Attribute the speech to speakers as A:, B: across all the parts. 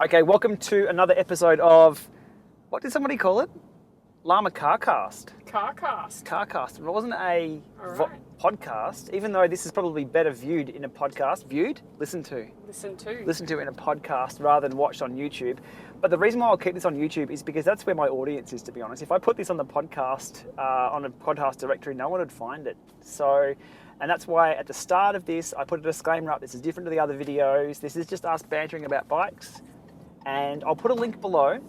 A: Okay, welcome to another episode of, what did somebody call it? Lama Carcast.
B: Carcast.
A: Carcast. It wasn't a
B: Right.
A: podcast, even though this is probably better viewed in a podcast. Viewed? Listened to.
B: Listen to
A: In a podcast rather than watched on YouTube. But the reason why I'll keep this on YouTube is because that's where my audience is, to be honest. If I put this on the podcast, on a podcast directory, no one would find it. So, and that's why at the start of this, I put a disclaimer up. This is different to the other videos. This is just us bantering about bikes. And I'll put a link below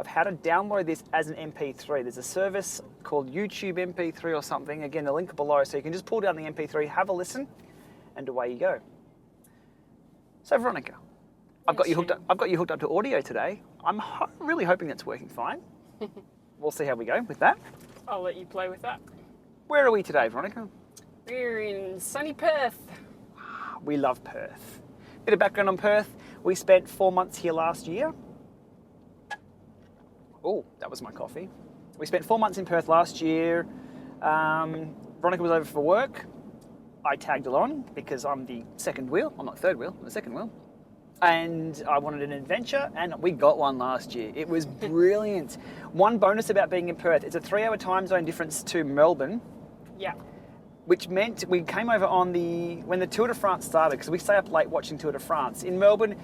A: of how to download this as an MP3. There's a service called YouTube MP3 or something. Again, the link below, so you can just pull down the MP3, have a listen, and away you go. So Veronica, I've got you hooked up to audio today. I'm really hoping it's working fine. We'll see how we go with that.
B: I'll let you play with that.
A: Where are we today, Veronica?
B: We're in sunny Perth.
A: We love Perth. Bit of background on Perth. We spent 4 months here last year. Oh, that was my coffee. We spent 4 months in Perth last year. Veronica was over for work. I tagged along because I'm the second wheel. I'm not third wheel, I'm the second wheel. And I wanted an adventure, and we got one last year. It was brilliant. One bonus about being in Perth, it's a 3-hour time zone difference to Melbourne.
B: Yeah.
A: Which meant we came over when the Tour de France started, because we stay up late watching Tour de France. In Melbourne,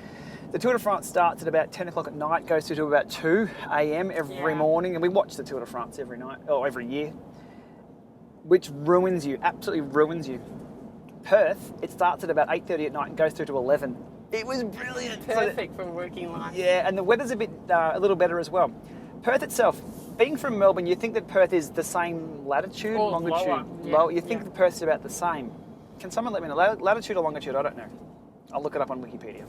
A: the Tour de France starts at about 10 o'clock at night, goes through to about 2 a.m. every morning, and we watch the Tour de France every night, or every year, which ruins you, absolutely ruins you. Perth, it starts at about 8:30 at night and goes through to 11. It was brilliant.
B: Perfect for working life.
A: Yeah, and the weather's a little better as well. Perth itself, being from Melbourne, you think that Perth is the same latitude,
B: or
A: longitude?
B: Lower.
A: Low. You think that Perth's about the same. Can someone let me know? Latitude or longitude? I don't know. I'll look it up on Wikipedia.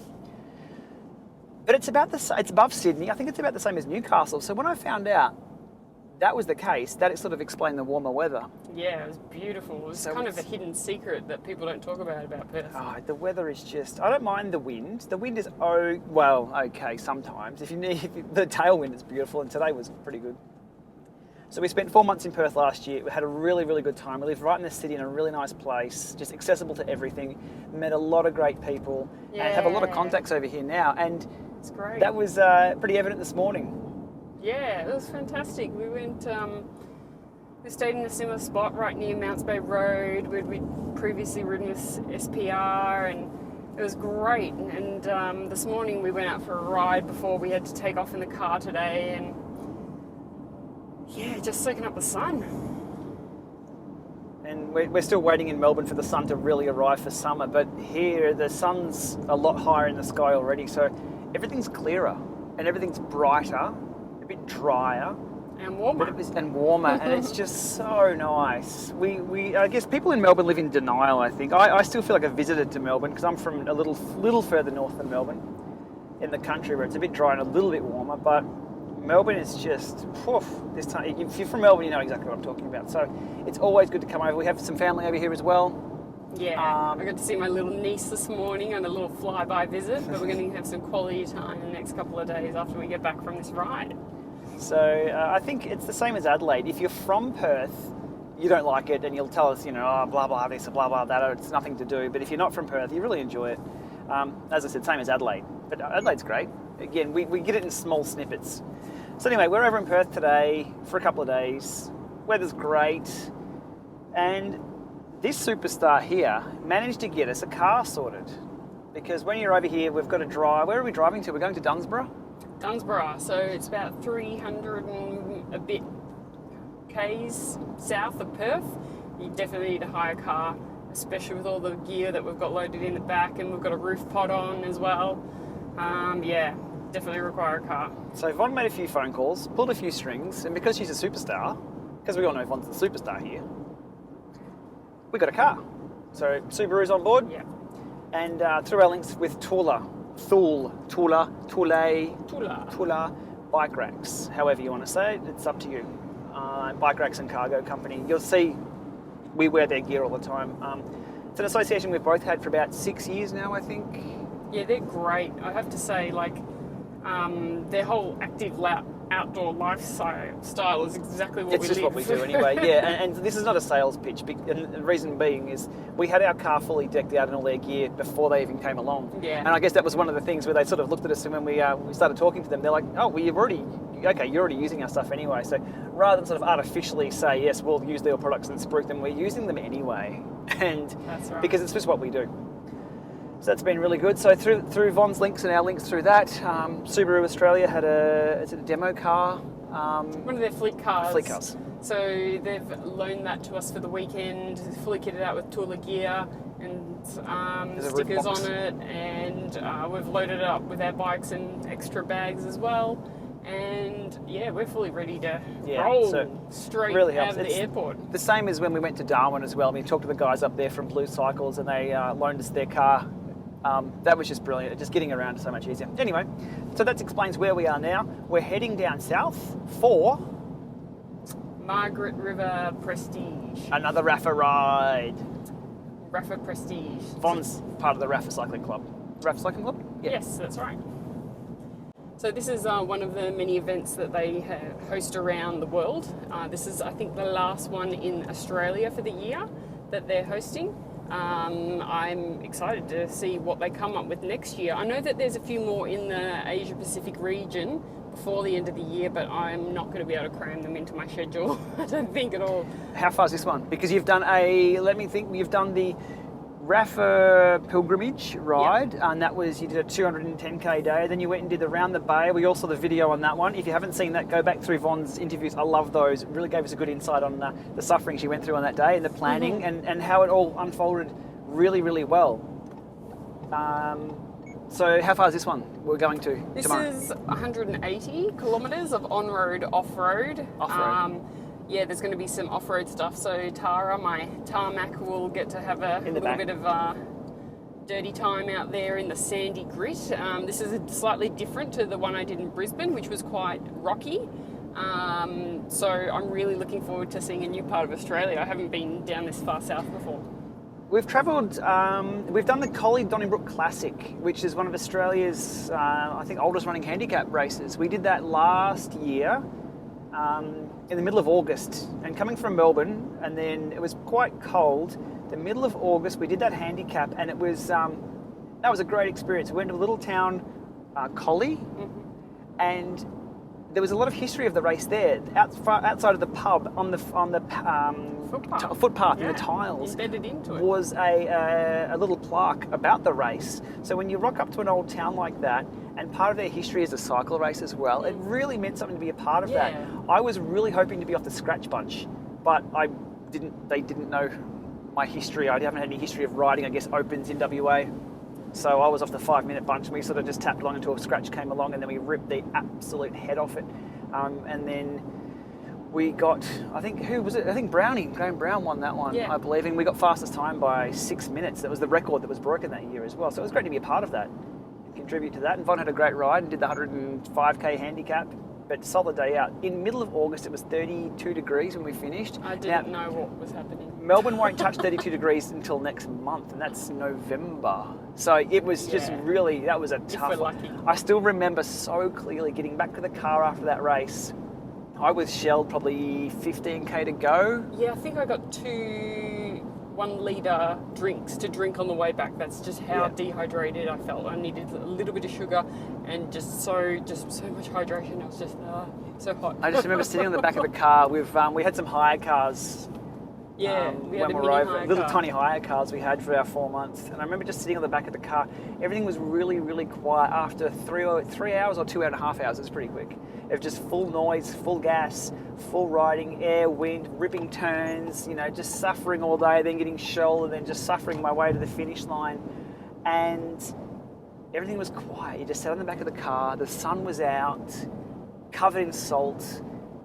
A: But it's above Sydney. I think it's about the same as Newcastle. So when I found out that was the case, that it sort of explained the warmer weather.
B: Yeah, it was beautiful. It was kind of a hidden secret that people don't talk about Perth.
A: Oh, the weather is just... I don't mind the wind. The wind is, okay sometimes. The tailwind is beautiful, and today was pretty good. So we spent 4 months in Perth last year. We had a really, really good time. We lived right in the city in a really nice place, just accessible to everything. Met a lot of great people, and have a lot of contacts over here now. And
B: it's great.
A: That was pretty evident this morning.
B: Yeah, it was fantastic. We went, we stayed in a similar spot right near Mounts Bay Road. We'd previously ridden with SPR, and it was great. And this morning we went out for a ride before we had to take off in the car today, and yeah, just soaking up the sun.
A: And we're still waiting in Melbourne for the sun to really arrive for summer, but here the sun's a lot higher in the sky already, so everything's clearer and everything's brighter, a bit drier.
B: And warmer.
A: And warmer, and it's just so nice. I guess people in Melbourne live in denial, I think. I still feel like a visitor to Melbourne because I'm from a little further north than Melbourne, in the country where it's a bit dry and a little bit warmer, but Melbourne is just, this time. If you're from Melbourne, you know exactly what I'm talking about. So it's always good to come over. We have some family over here as well.
B: Yeah, I got to see my little niece this morning on a little flyby visit, but we're going to have some quality time in the next couple of days after we get back from this ride.
A: So I think it's the same as Adelaide. If you're from Perth, you don't like it, and you'll tell us, blah, blah, this, blah, blah, that, it's nothing to do. But if you're not from Perth, you really enjoy it. As I said, same as Adelaide. But Adelaide's great. Again, we get it in small snippets. So anyway, we're over in Perth today for a couple of days. Weather's great. And this superstar here managed to get us a car sorted. Because when you're over here, we've got to drive. Where are we driving to? We're going to Dunsborough?
B: Dunsborough, so it's about 300 and a bit k's south of Perth. You definitely need to hire a car, especially with all the gear that we've got loaded in the back, and we've got a roof pod on as well. Yeah, definitely require a car. So
A: Von made a few phone calls, pulled a few strings, and because she's a superstar, because we all know Von's the superstar here, we got a car. So Subaru's on board.
B: Yeah.
A: And through our links with Tula bike racks, however you want to say it, it's up to you. Bike racks and cargo company. You'll see we wear their gear all the time. It's an association we've both had for about 6 years now, I think.
B: Yeah, they're great. I have to say, their whole active lap outdoor lifestyle is exactly what
A: It's
B: we
A: just
B: live.
A: what we do anyway, yeah. And this is not a sales pitch, and the reason being is we had our car fully decked out in all their gear before they even came along.
B: Yeah.
A: And I guess that was one of the things where they sort of looked at us, and when we started talking to them, they're like, oh, well, you're already using our stuff anyway. So rather than sort of artificially say, yes, we'll use their products and spruik them, we're using them anyway. And
B: That's right.
A: because it's just what we do. So that's been really good. So through Von's links and our links through that, Subaru Australia had a demo car.
B: One of their fleet cars.
A: Fleet cars.
B: So they've loaned that to us for the weekend, fully kitted out with Tula gear and stickers on it, and we've loaded it up with our bikes and extra bags as well. And yeah, we're fully ready to roll straight
A: really
B: out of
A: helps.
B: the airport.
A: The same as when we went to Darwin as well. We talked to the guys up there from Blue Cycles, and they loaned us their car. That was just brilliant. Just getting around is so much easier. Anyway, so that explains where we are now. We're heading down south for
B: Margaret River Prestige.
A: another Rapha ride.
B: Rapha Prestige.
A: Von's part of the Rapha Cycling Club. Rapha Cycling Club? Yeah.
B: Yes, that's right. So this is one of the many events that they host around the world. This is, I think, the last one in Australia for the year that they're hosting. I'm excited to see what they come up with next year. I know that there's a few more in the Asia Pacific region before the end of the year, but I'm not going to be able to cram them into my schedule. I don't think at all.
A: How far is this one? Because you've done you've done the Rapha pilgrimage ride, and that was, you did a 210k day. Then you went and did the Round the Bay. We all saw the video on that one. If you haven't seen that, go back through Von's interviews. I love those. It really gave us a good insight on the suffering she went through on that day and the planning and how it all unfolded really, really well. So how far is this one we're going to tomorrow?
B: This is 180 kilometres of on-road, off-road.
A: Off-road.
B: Yeah, there's going to be some off-road stuff. So Tara, my Tarmac, will get to have a little bit of dirty time out there in the sandy grit. This is slightly different to the one I did in Brisbane, which was quite rocky. So I'm really looking forward to seeing a new part of Australia. I haven't been down this far south before.
A: We've travelled, we've done the Collie Donnybrook Classic, which is one of Australia's, I think, oldest running handicap races. We did that last year. In the middle of August, and coming from Melbourne, and then it was quite cold. The middle of August, we did that handicap, and it was that was a great experience. We went to a little town, Collie, and there was a lot of history of the race there. Outside of the pub, on the footpath in the tiles,
B: embedded into it,
A: was a little plaque about the race. So when you rock up to an old town like that, and part of their history is a cycle race as well, it really meant something to be a part of that. I was really hoping to be off the scratch bunch, but they didn't know my history. I haven't had any history of riding, I guess, opens in WA. So I was off the 5-minute bunch, and we sort of just tapped along until a scratch came along, and then we ripped the absolute head off it. And then we got, I think, who was it? I think Graham Brown won that one, I believe, and we got fastest time by 6 minutes. That was the record that was broken that year as well. So it was great to be a part of that, and contribute to that. And Von had a great ride and did the 105k handicap, but solid day out. In middle of August, it was 32 degrees when we finished.
B: I didn't know what was happening.
A: Melbourne won't touch 32 degrees until next month, and that's November. So it was just really, that was a tough
B: we're lucky.
A: I still remember so clearly getting back to the car after that race. I was shelled probably 15k to go.
B: Yeah, I think I got 2 1-litre drinks to drink on the way back. That's just how dehydrated I felt. I needed a little bit of sugar and just so much hydration. I was just so hot.
A: I just remember sitting on the back of the car with, we had some hire cars.
B: We had
A: when we were over, little tiny hire cars we had for our 4 months, and I remember just sitting on the back of the car. Everything was really, really quiet after 3 hours or 2.5 hours. It was pretty quick. It was just full noise, full gas, full riding, air, wind, ripping turns. You know, just suffering all day, then getting shelled, and then just suffering my way to the finish line. And everything was quiet. You just sat on the back of the car. The sun was out, covered in salt.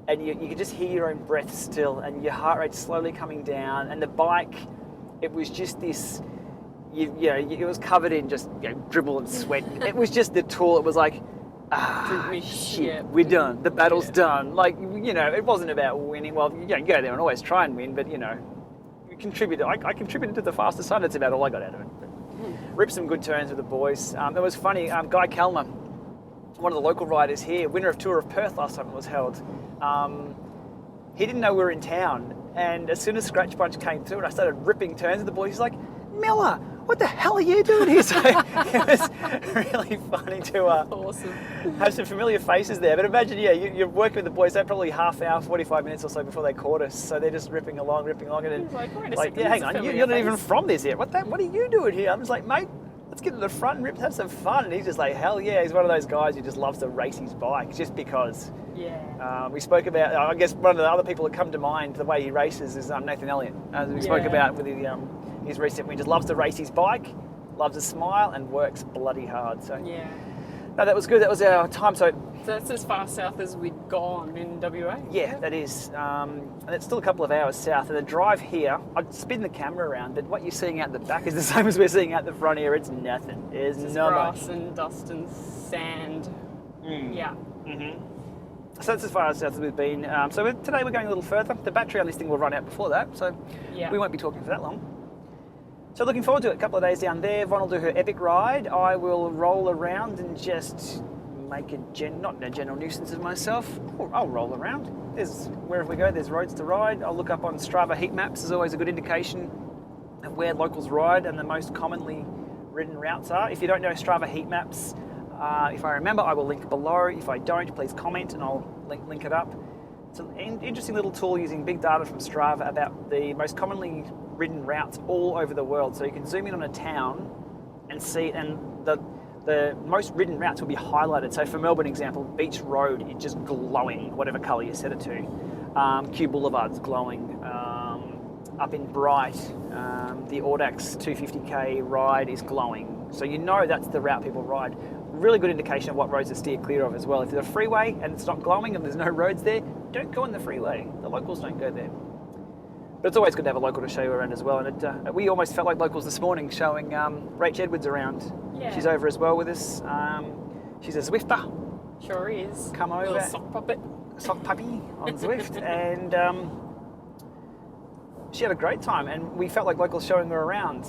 A: And you could just hear your own breath still, and your heart rate slowly coming down. And the bike, it was just this, it was covered in just dribble and sweat. It was just the tool. It was like, shit, we're done. The battle's done. Like, it wasn't about winning. Well, you go there and always try and win, but you contributed. I contributed to the fastest time. That's about all I got out of it. But ripped some good turns with the boys. It was funny. Guy Kalmer, one of the local riders here, winner of Tour of Perth last time it was held, he didn't know we were in town. And as soon as Scratch Bunch came through and I started ripping turns with the boys, he's like, Miller, what the hell are you doing here? So it was really funny to
B: Awesome.
A: have some familiar faces there. But imagine, you're working with the boys, they're probably half hour, 45 minutes or so before they caught us. So they're just ripping along, and then,
B: He's like, wait a second,
A: hang
B: that's a
A: on,
B: familiar
A: you're not
B: face."
A: even from this yet. What are you doing here? I'm just like, mate, let's get to the front and have some fun. And he's just like, hell yeah, he's one of those guys who just loves to race his bike just because.
B: Yeah.
A: We spoke about, I guess one of the other people that come to mind, the way he races is Nathan Elliott. We spoke about with his recent win, just loves to race his bike, loves to smile and works bloody hard. So
B: Yeah.
A: no, that was good. That was our time. So
B: That's as far south as we'd gone in WA.
A: yeah, that is. And it's still a couple of hours south. And the drive here, I'd spin the camera around, but what you're seeing out the back is the same as we're seeing out the front here. It's nothing. There's
B: Just
A: not
B: grass
A: much.
B: and dust and sand. Yeah.
A: So that's as far as south as we've been. Today we're going a little further. The battery on this thing will run out before that, so
B: Yeah.
A: we won't be talking for that long. So looking forward to it. A couple of days down there. Von will do her epic ride. I will roll around and just make not a general nuisance of myself. I'll roll around. Wherever we go, there's roads to ride. I'll look up on Strava Heatmaps. There's always a good indication of where locals ride and the most commonly ridden routes are. If you don't know Strava Heatmaps, if I remember, I will link below. If I don't, please comment and I'll link it up. It's an interesting little tool using big data from Strava about the most commonly ridden routes all over the world. So you can zoom in on a town and see, and the most ridden routes will be highlighted. So for Melbourne example, Beach Road is just glowing, whatever colour you set it to. Kew Boulevard's glowing. Up in Bright, the Audax 250k ride is glowing. So you know that's the route people ride. Really good indication of what roads to steer clear of as well. If there's a freeway and it's not glowing and there's no roads there, don't go on the freeway. The locals don't go there. But it's always good to have a local to show you around as well. And we almost felt like locals this morning showing Rach Edwards around.
B: Yeah.
A: She's over as well with us. She's a Zwifter.
B: Sure is.
A: Come over.
B: Little sock puppet.
A: Sock puppy on Zwift. And she had a great time. And we felt like locals showing her around.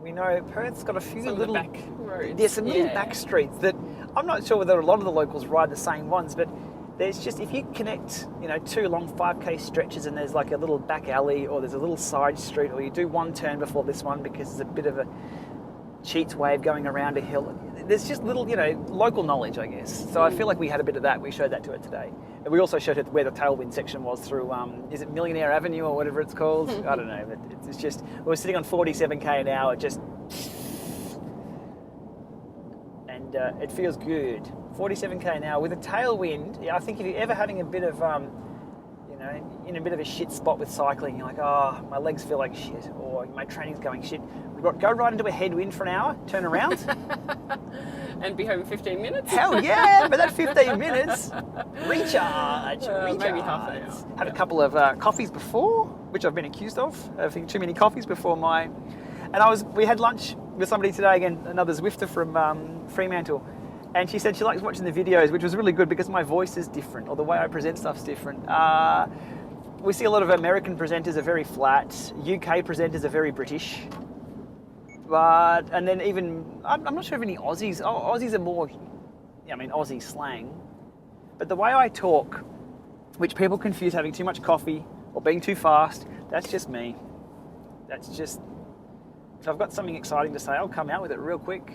A: We know Perth's got a few
B: Some
A: little
B: back roads.
A: There's some little back streets that I'm not sure whether a lot of the locals ride the same ones, but there's just, if you connect, two long 5k stretches and there's like a little back alley or there's a little side street, or you do one turn before this one because there's a bit of a cheats wave going around a hill. There's just little, local knowledge, I guess. So I feel like we had a bit of that. We showed that to her today. And we also showed her where the tailwind section was through, is it Millionaire Avenue or whatever it's called? I don't know, but it's just, we were sitting on 47k an hour, just, and it feels good. 47k an hour with a tailwind. Yeah, I think if you're ever having a bit of, in a bit of a shit spot with cycling, you're like, oh, my legs feel like shit, or my training's going shit. Go right into a headwind for an hour, turn around.
B: And be home in 15 minutes?
A: Hell yeah, but that 15 minutes, recharge.
B: Maybe half an hour.
A: Had a couple of coffees before, which I've been accused of. I think too many coffees before we had lunch with somebody today, again, another Zwifter from Fremantle. And she said she likes watching the videos, which was really good because my voice is different, or the way I present stuff's different. We see a lot of American presenters are very flat. UK presenters are very British. And then even, I'm not sure if any Aussies, Aussies are more, Aussie slang. But the way I talk, which people confuse having too much coffee or being too fast, that's just me. That's just, if I've got something exciting to say, I'll come out with it real quick.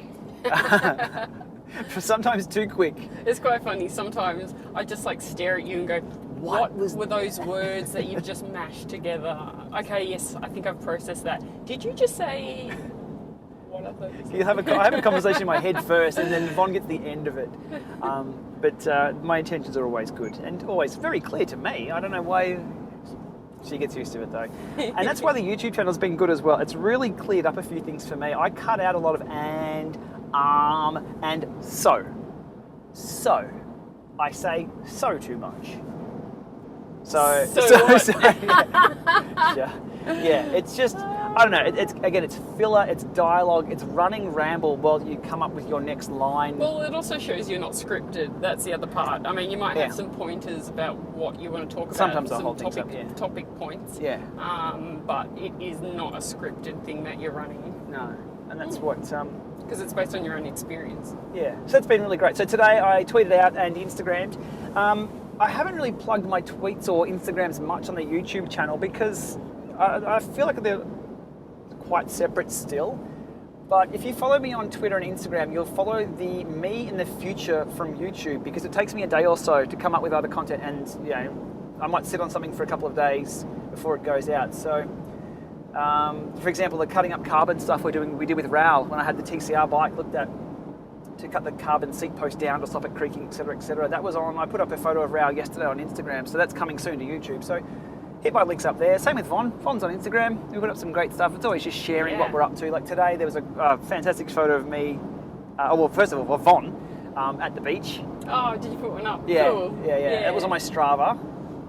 A: Sometimes too quick.
B: It's quite funny. Sometimes I just stare at you and go, what were those words that you've just mashed together? Okay, yes, I think I've processed that. Did you just say... What are those?
A: I have a conversation in my head first, and then Von gets the end of it. But my intentions are always good and always very clear to me. I don't know why she gets used to it though. And that's why the YouTube channel's been good as well. It's really cleared up a few things for me. I cut out a lot of and so. So. I say so too much. So yeah, it's just, I don't know, it's filler, it's dialogue, it's running ramble while you come up with your next line.
B: Well, it also shows you're not scripted. That's the other part. I mean, you might have some pointers about what you want to talk about.
A: Sometimes I'll
B: some
A: hold things up,
B: topic points.
A: Yeah.
B: But it is not a scripted thing that you're running.
A: No. and that's what.
B: Because it's based on your own experience.
A: Yeah, so it's been really great. So today I tweeted out and Instagrammed. I haven't really plugged my tweets or Instagrams much on the YouTube channel because I feel like they're quite separate still. But if you follow me on Twitter and Instagram, you'll follow the me in the future from YouTube, because it takes me a day or so to come up with other content, and I might sit on something for a couple of days before it goes out. So, for example, the cutting up carbon stuff we did with Raoul when I had the TCR bike looked at to cut the carbon seat post down to stop it creaking, etc., etc. That was on. I put up a photo of Raoul yesterday on Instagram, so that's coming soon to YouTube. So hit my links up there. Same with Von. Von's on Instagram. We put up some great stuff. It's always just sharing what we're up to. Like today, there was a fantastic photo of me. Well, first of all, Von at the beach.
B: Oh, did you put one up?
A: Yeah,
B: Cool.
A: yeah. It was on my Strava.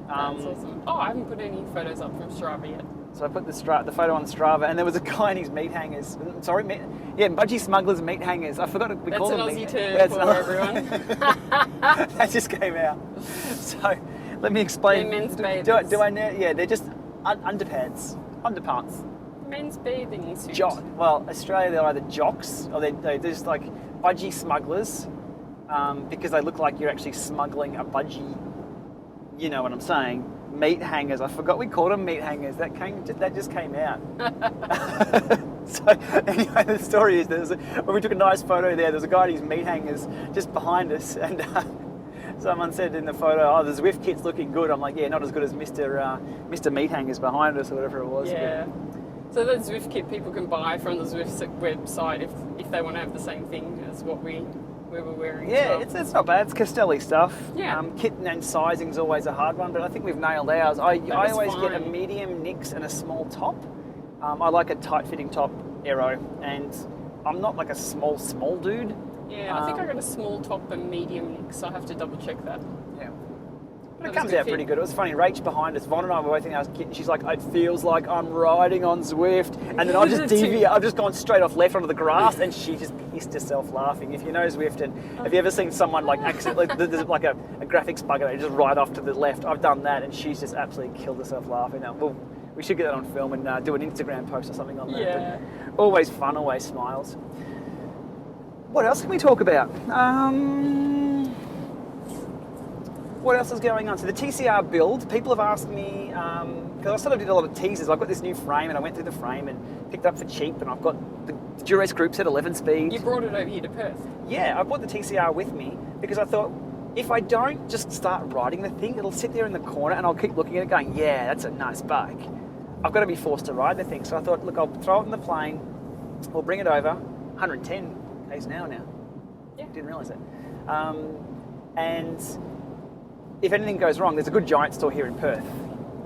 B: That's awesome. Oh, I haven't put any photos up from Strava yet.
A: So I put the photo on Strava, and there was a guy in his meat hangers. Sorry, budgie smugglers meat hangers. I forgot we call them.
B: That's an Aussie term for everyone.
A: That just came out. So let me explain.
B: They're men's bathers.
A: Do I know? Yeah, they're just underpants.
B: Men's bathing suits.
A: Well, Australia, they're either jocks or they're just like budgie smugglers, because they look like you're actually smuggling a budgie. You know what I'm saying? Meat hangers. I forgot we called them meat hangers. That just came out. So anyway, the story is when we took a nice photo there was a guy in his meat hangers just behind us, and someone said in the photo, "Oh, the Zwift kit's looking good." I'm like, "Yeah, not as good as Mr. Meat Hangers behind us," or whatever it was.
B: Yeah. So the Zwift kit people can buy from the Zwift website if they want to have the same thing as what we were wearing.
A: Yeah,
B: as well.
A: it's not bad. It's Castelli stuff.
B: Yeah.
A: Kit and sizing is always a hard one, but I think we've nailed ours. I always get a
B: fine.
A: medium Nix and a small top. I like a tight-fitting top aero, and I'm not like a small dude.
B: Yeah, I think I got a small top and medium Nix, so I have to double check that.
A: Yeah.
B: But
A: It comes out pretty good. It was funny. Rach behind us, Von and I were both in our kit, and she's like, "It feels like I'm riding on Zwift," and then I just deviate. I've just gone straight off left onto the grass, and she just pissed herself laughing. If you know Zwift, and have you ever seen someone like accidentally there's like a graphics bug and they just ride off to the left? I've done that, and she's just absolutely killed herself laughing. Now, well, we should get that on film and do an Instagram post or something on that.
B: Yeah.
A: But always fun, always smiles. What else can we talk about? What else is going on? So the TCR build, people have asked me, because I sort of did a lot of teasers. I've got this new frame, and I went through the frame and picked up for cheap, and I've got the Duress group set 11 speed.
B: You brought it over here to Perth.
A: Yeah, I brought the TCR with me because I thought, if I don't just start riding the thing, it'll sit there in the corner and I'll keep looking at it going, yeah, that's a nice bike. I've got to be forced to ride the thing. So I thought, look, I'll throw it in the plane, we'll bring it over, 110 k's an hour now.
B: Yeah.
A: Didn't realise that. And if anything goes wrong, there's a good Giant store here in Perth.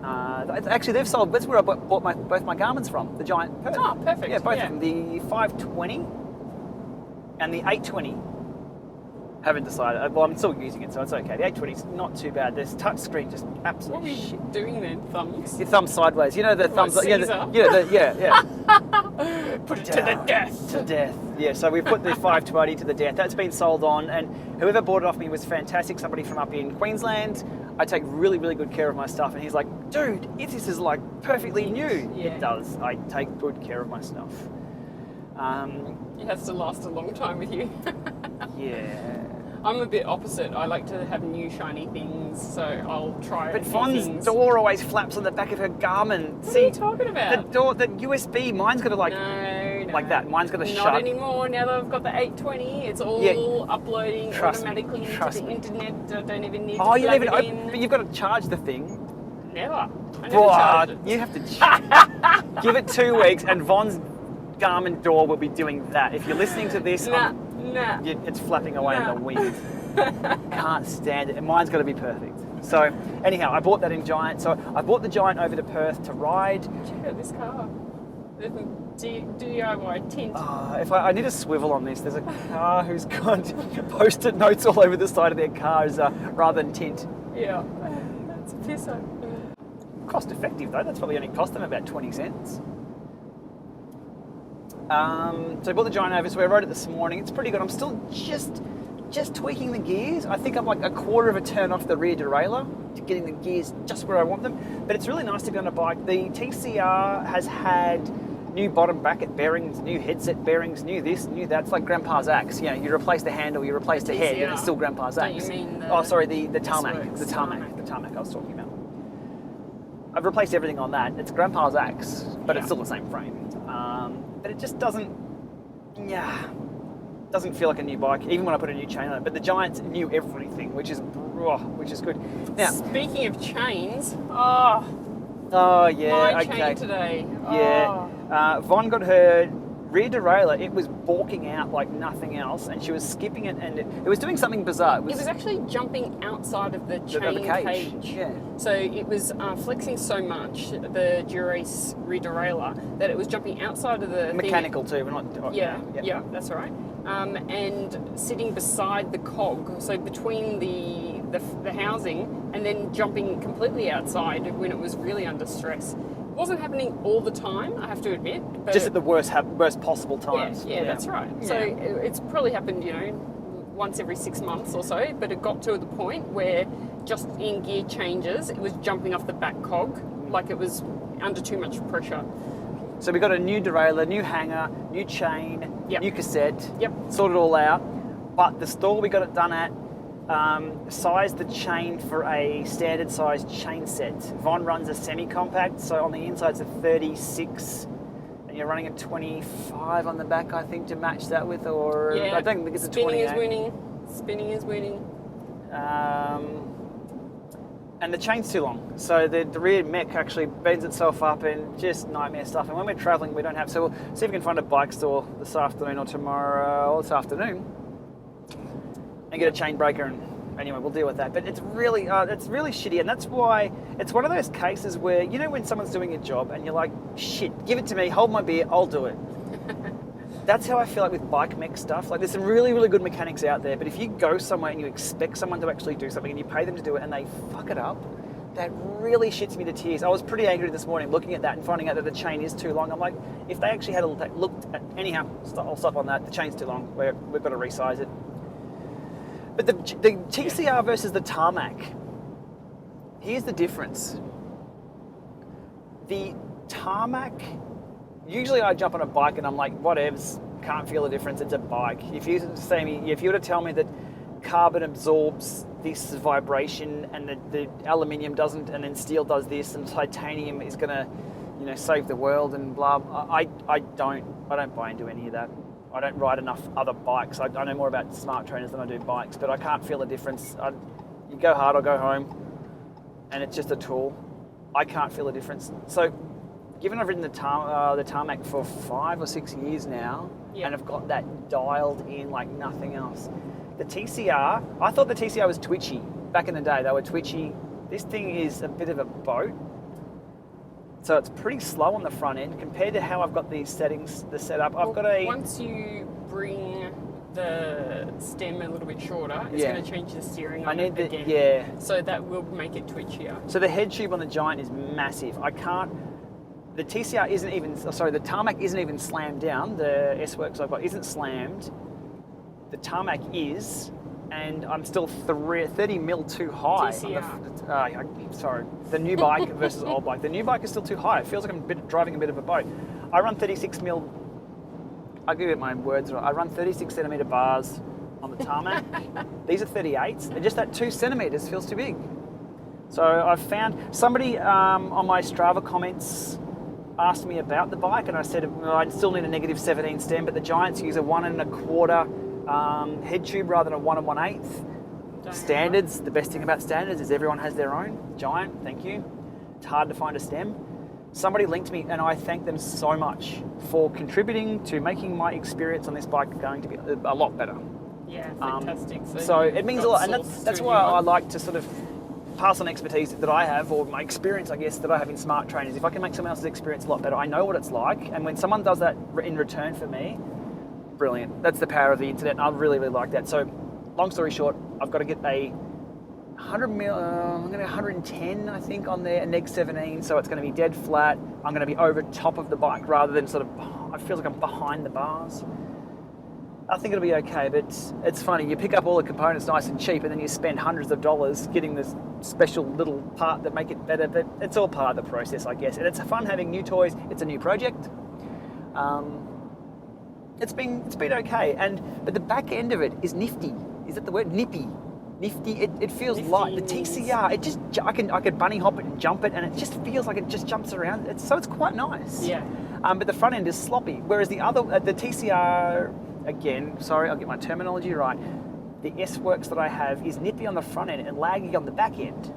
A: Actually, they've sold, that's where I bought both my Garmins from, the Giant Perth.
B: Oh, perfect.
A: Yeah, both of them. The 520 and the 820. Haven't decided. Well, I'm still using it, so it's okay. The 820 is not too bad. There's touch screen, just
B: What
A: absolute
B: were you
A: shit.
B: doing then? Thumbs?
A: Your thumb sideways. You know the thumbs.
B: Caesar?
A: Yeah.
B: Put it to the death.
A: To death. Yeah. So we put the 520 to the death. That's been sold on, and whoever bought it off me was fantastic. Somebody from up in Queensland. I take really, really good care of my stuff, and he's like, "Dude, this is like perfectly new."
B: Yeah.
A: It does. I take good care of my stuff.
B: It has to last a long time with you.
A: Yeah.
B: I'm a bit opposite. I like to have new shiny things, so I'll try
A: But
B: new
A: Von's
B: things.
A: door always flaps on the back of her Garmin.
B: What are you talking about?
A: The door, the USB, mine's got to like
B: No.
A: like that. Mine's got to
B: Not
A: shut.
B: anymore. Now that I've got the 820, it's all uploading
A: Trust me,
B: automatically into
A: trust
B: the
A: me.
B: internet. I don't even need
A: Oh,
B: to
A: you
B: plug
A: leave it
B: it
A: open,
B: in.
A: but you've got to charge the thing.
B: Never. I never
A: Boah,
B: charge it.
A: you have to give it 2 weeks, and Von's Garmin door will be doing that. If you're listening to this,
B: Nah.
A: it's flapping away
B: Nah.
A: in the wind. Can't stand it, and mine's got to be perfect. So anyhow, I bought that in Giant. So I bought the Giant over to Perth to ride.
B: Check out this car. There's a DIY tint.
A: If I need a swivel on this, there's a car who's got post-it notes all over the side of their cars rather than tint.
B: Yeah. That's a pisser.
A: Cost effective though, that's probably only cost them about 20 cents. So I bought the Giant over, so I rode it this morning. It's pretty good. I'm still just tweaking the gears. I think I'm like a quarter of a turn off the rear derailleur to getting the gears just where I want them. But it's really nice to be on a bike. The TCR has had new bottom bracket bearings, new headset bearings, new this, new that. It's like Grandpa's axe. You know, you replace the handle, you replace the head, and it's still Grandpa's axe.
B: Don't you mean
A: the tarmac. The tarmac I was talking about. I've replaced everything on that. It's Grandpa's axe, but it's still the same frame. But it just doesn't feel like a new bike, even when I put a new chain on it. But the Giants knew everything, which is good. Now,
B: speaking of chains,
A: yeah,
B: my
A: okay.
B: chain today.
A: Yeah, Von got her rear derailleur. It was balking out like nothing else, and she was skipping it, and it was doing something bizarre.
B: It was actually jumping outside of the chain cage.
A: Yeah.
B: So it was flexing so much, the Dura-Ace rear derailleur, that it was jumping outside of the
A: mechanical too, but not.
B: Yeah, that's right. And sitting beside the cog, so between the housing, and then jumping completely outside when it was really under stress. It wasn't happening all the time, I have to admit. But
A: just at the worst possible times.
B: Yeah, that's right. Yeah. So it's probably happened, once every 6 months or so, but it got to the point where just in gear changes, it was jumping off the back cog like it was under too much pressure.
A: So we got a new derailleur, new hanger, new chain, new cassette, sorted it all out. But the store we got it done at sized the chain for a standard size chain set. Von runs a semi-compact, so on the inside's a 36, and you're running a 25 on the back, I think, to match that with, or I don't think it's a 28.
B: Spinning is winning.
A: And the chain's too long, so the rear mech actually bends itself up and just nightmare stuff. And when we're travelling, we don't have. So we'll see if we can find a bike store this afternoon or tomorrow or this afternoon, and get a chain breaker. And anyway, we'll deal with that. But it's really shitty, and that's why it's one of those cases where when someone's doing a job and you're like, shit, give it to me, hold my beer, I'll do it. That's how I feel like with bike mech stuff. Like, there's some really, really good mechanics out there, but if you go somewhere and you expect someone to actually do something and you pay them to do it and they fuck it up, that really shits me to tears. I was pretty angry this morning looking at that and finding out that the chain is too long. I'm like, if they actually had looked at... Anyhow, I'll stop on that. The chain's too long. We've got to resize it. But the TCR versus the Tarmac, here's the difference. The Tarmac... Usually I jump on a bike and I'm like, whatevs, can't feel the difference, it's a bike. If you were to tell me that carbon absorbs this vibration and the aluminium doesn't, and then steel does this, and titanium is going to, save the world and blah, I don't buy into any of that. I don't ride enough other bikes. I know more about smart trainers than I do bikes, but I can't feel the difference. You go hard or go home, and it's just a tool. I can't feel the difference. So, given I've ridden the Tarmac for 5 or 6 years now, and I've got that dialed in like nothing else. The TCR, I thought the TCR was twitchy. Back in the day, they were twitchy. This thing is a bit of a boat. So it's pretty slow on the front end compared to how I've got these settings, the setup.
B: Once you bring the stem a little bit shorter, it's going to change the steering on it again. So that will make it twitchier. So
A: the head tube on the Giant is massive. The TCR the Tarmac isn't even slammed down. The S-Works I've got isn't slammed. The Tarmac is, and I'm still 30 mil too high.
B: TCR.
A: The new bike versus old bike. The new bike is still too high. It feels like I'm driving a bit of a boat. I run 36 mil, I'll give it my words right. I run 36 centimetre bars on the Tarmac. These are 38s, and just that 2 centimetres feels too big. So I've found somebody on my Strava comments asked me about the bike, and I said I still need a negative 17 stem, but the Giants use a 1 1/4 head tube rather than a 1 1/8. Standards, the best thing about standards is everyone has their own. Giant, thank you. It's hard to find a stem. Somebody linked me, and I thank them so much for contributing to making my experience on this bike going to be a lot better.
B: Yeah, fantastic.
A: So it means a lot, and that's why I like to sort of pass on expertise that I have, or my experience, I guess, that I have in smart trainers. If I can make someone else's experience a lot better, I know what it's like, and when someone does that in return for me, brilliant. That's the power of the internet, and I really, really like that. So, long story short, I've got to get a 100 mil, I'm going to 110, I think, on there, a neg 17, so it's going to be dead flat. I'm going to be over top of the bike rather than sort of, I feel like I'm behind the bars. I think it'll be okay, but it's funny. You pick up all the components nice and cheap, and then you spend hundreds of dollars getting this special little part that make it better, but it's all part of the process, I guess. And it's fun having new toys. It's a new project. It's been okay, but the back end of it is nifty. Is that the word? Nippy. Nifty. It feels
B: Nifty
A: light. The
B: means-
A: TCR. It just I could bunny hop it and jump it, and it just feels like it just jumps around. It's quite nice.
B: Yeah.
A: But the front end is sloppy, whereas the TCR, again, sorry, I'll get my terminology right. The S-Works that I have is nippy on the front end and laggy on the back end.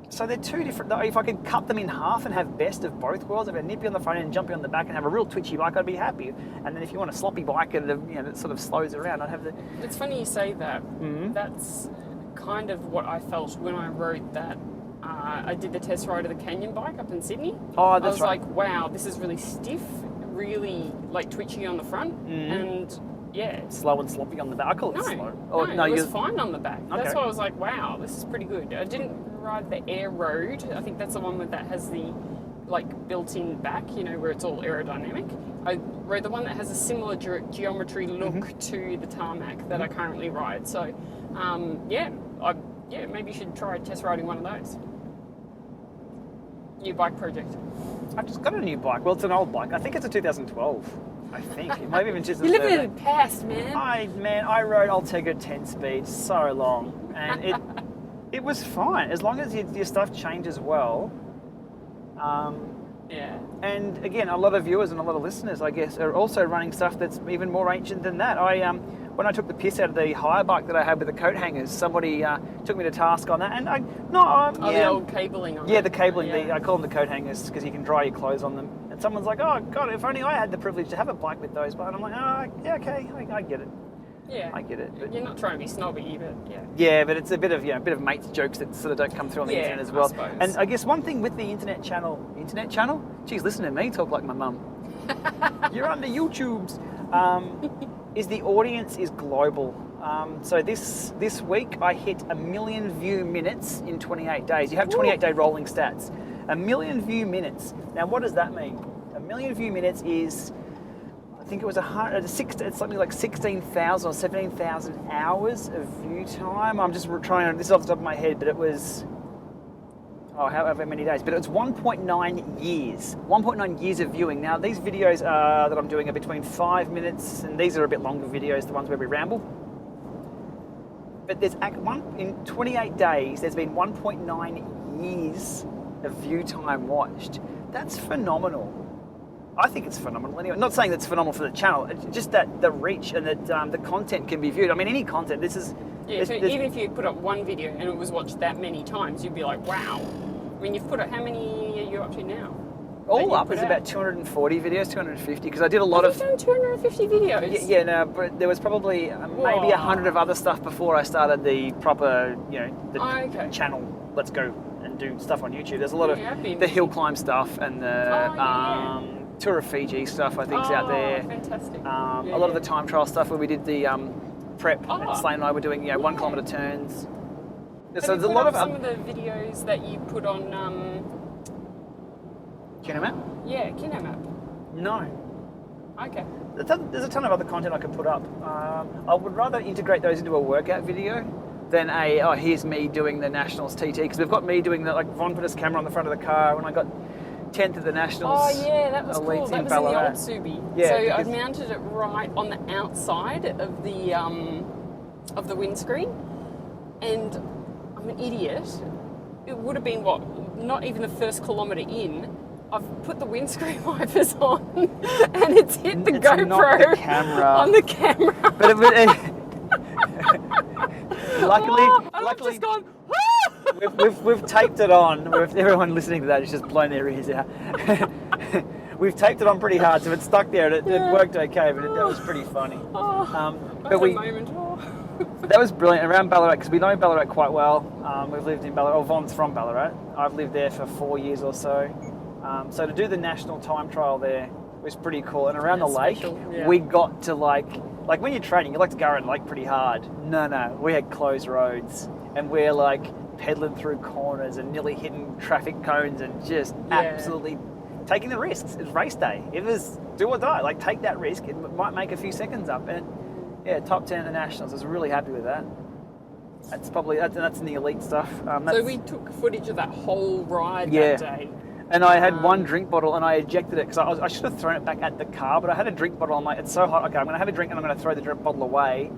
A: So they're two different. If I could cut them in half and have best of both worlds, if I nippy on the front end and jumpy on the back and have a real twitchy bike, I'd be happy. And then if you want a sloppy bike and that sort of slows around, I'd have the.
B: It's funny you say that.
A: Mm-hmm.
B: That's kind of what I felt when I rode that. I did the test ride of the Canyon bike up in Sydney.
A: Oh, that's
B: I was
A: right.
B: like, wow, this is really stiff, really like twitchy on the front, and yeah.
A: Slow and sloppy on the back. I call it slow.
B: No, it was fine on the back. That's
A: Okay.
B: why I was like, wow, this is pretty good. I didn't ride the Air Road. I think that's the one that has the like built-in back, where it's all aerodynamic. I rode the one that has a similar geometry look to the Tarmac that I currently ride. So, maybe you should try test riding one of those. New bike project.
A: I've just got a new bike. Well, it's an old bike. I think it's a 2012. I think it might even just.
B: You live in the past, man.
A: I rode Altega 10 speed so long, and it was fine as long as your stuff changes well.
B: Yeah.
A: And again, a lot of viewers and a lot of listeners, I guess, are also running stuff that's even more ancient than that. When I took the piss out of the hire bike that I had with the coat hangers, somebody took me to task on that, and
B: the old cabling on it.
A: the cabling.
B: Yeah.
A: I call them the coat hangers because you can dry your clothes on them. And someone's like, "Oh God, if only I had the privilege to have a bike with those." But I'm like, "Yeah, okay, I get it.
B: Yeah.
A: I get it." But
B: you're not trying to be snobby, but yeah.
A: yeah, but it's a bit of mates jokes that sort of don't come through on the internet as well.
B: I suppose.
A: And I guess one thing with the internet channel, geez, listen to me talk like my mum. You're on the YouTubes. Is the audience is global. So this week I hit 1 million view minutes in 28 days. You have 28-day rolling stats. 1 million view minutes. Now, what does that mean? 1 million view minutes is, I think it was it's something like 16,000 or 17,000 hours of view time. I'm just trying to, this is off the top of my head, but it was, however many days, but it was 1.9 years. 1.9 years of viewing. Now, these videos that I'm doing are between 5 minutes, and these are a bit longer videos, the ones where we ramble. But in 28 days, there's been 1.9 years of view time watched. That's phenomenal. I think it's phenomenal anyway. Not saying that's phenomenal for the channel, it's just that the reach and that the content can be viewed. I mean, any content, this is...
B: Yeah, so even if you put up one video and it was watched that many times, you'd be like, wow. I mean, you've put up, how many are you up to now?
A: All up is about 240 videos, 250, because I did a lot
B: You've done 250 videos?
A: Yeah, no, but there was probably maybe 100 of other stuff before I started the proper, channel, let's go and do stuff on YouTube. There's a lot of the hill climb stuff and the Tour of Fiji stuff, I think, is out there.
B: Fantastic.
A: A lot of the time trial stuff where we did the prep, and Slane and I were doing 1 kilometre turns. So there's a lot of
B: some of the videos that you put on
A: Kinemap?
B: Yeah, Kinemap.
A: No.
B: Okay.
A: There's a ton of other content I could put up. I would rather integrate those into a workout video than here's me doing the Nationals TT, because we've got me doing the, Von put his camera on the front of the car when I got 10th at the Nationals.
B: Oh yeah, that was cool. That was in the old Subi.
A: Yeah,
B: so I mounted it right on the outside of the windscreen, and I'm an idiot. It would have been not even the first kilometre in. I've put the windscreen wipers on, and it's hit the GoPro
A: not the camera.
B: on the camera.
A: But it was, luckily,
B: I've just gone.
A: we've taped it on. Everyone listening to that is just blown their ears out. We've taped it on pretty hard, so it's stuck there, and it worked okay. But that was pretty funny.
B: That's a moment.
A: That was brilliant around Ballarat, because we know Ballarat quite well. We've lived in Ballarat. Von's from Ballarat. I've lived there for 4 years or so. So to do the national time trial there was pretty cool. And around the lake, we got to like when you're training, you like to go around the lake pretty hard. No, we had closed roads, and we're pedaling through corners and nearly hitting traffic cones and just absolutely taking the risks. It's race day. It was do or die. Take that risk. It might make a few seconds up. And top 10 at the Nationals. I was really happy with that. That's in the elite stuff.
B: So we took footage of that whole ride that day.
A: And I had one drink bottle and I ejected it because I should have thrown it back at the car, but I had a drink bottle. I'm like, it's so hot. Okay, I'm going to have a drink and I'm going to throw the drink bottle away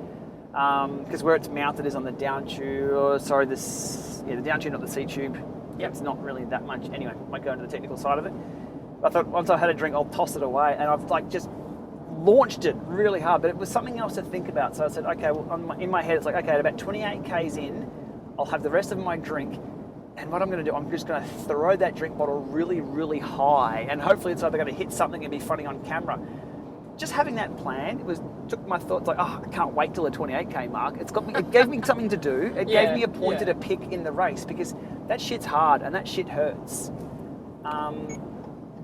A: because where it's mounted is on the down tube. The down tube, not the seat tube. Yep. It's not really that much. Anyway, I might go into the technical side of it. I thought once I had a drink, I'll toss it away, and I've like just launched it really hard. But it was something else to think about. So I said, okay, well, in my head, it's like, okay, at about 28 k's in, I'll have the rest of my drink. And what I'm going to do, I'm just going to throw that drink bottle really, really high, and hopefully it's either going to hit something and be funny on camera. Just having that plan took my thoughts like, I can't wait till the 28k mark. It gave me something to do. It gave me a pointer to pick in the race because that shit's hard and that shit hurts.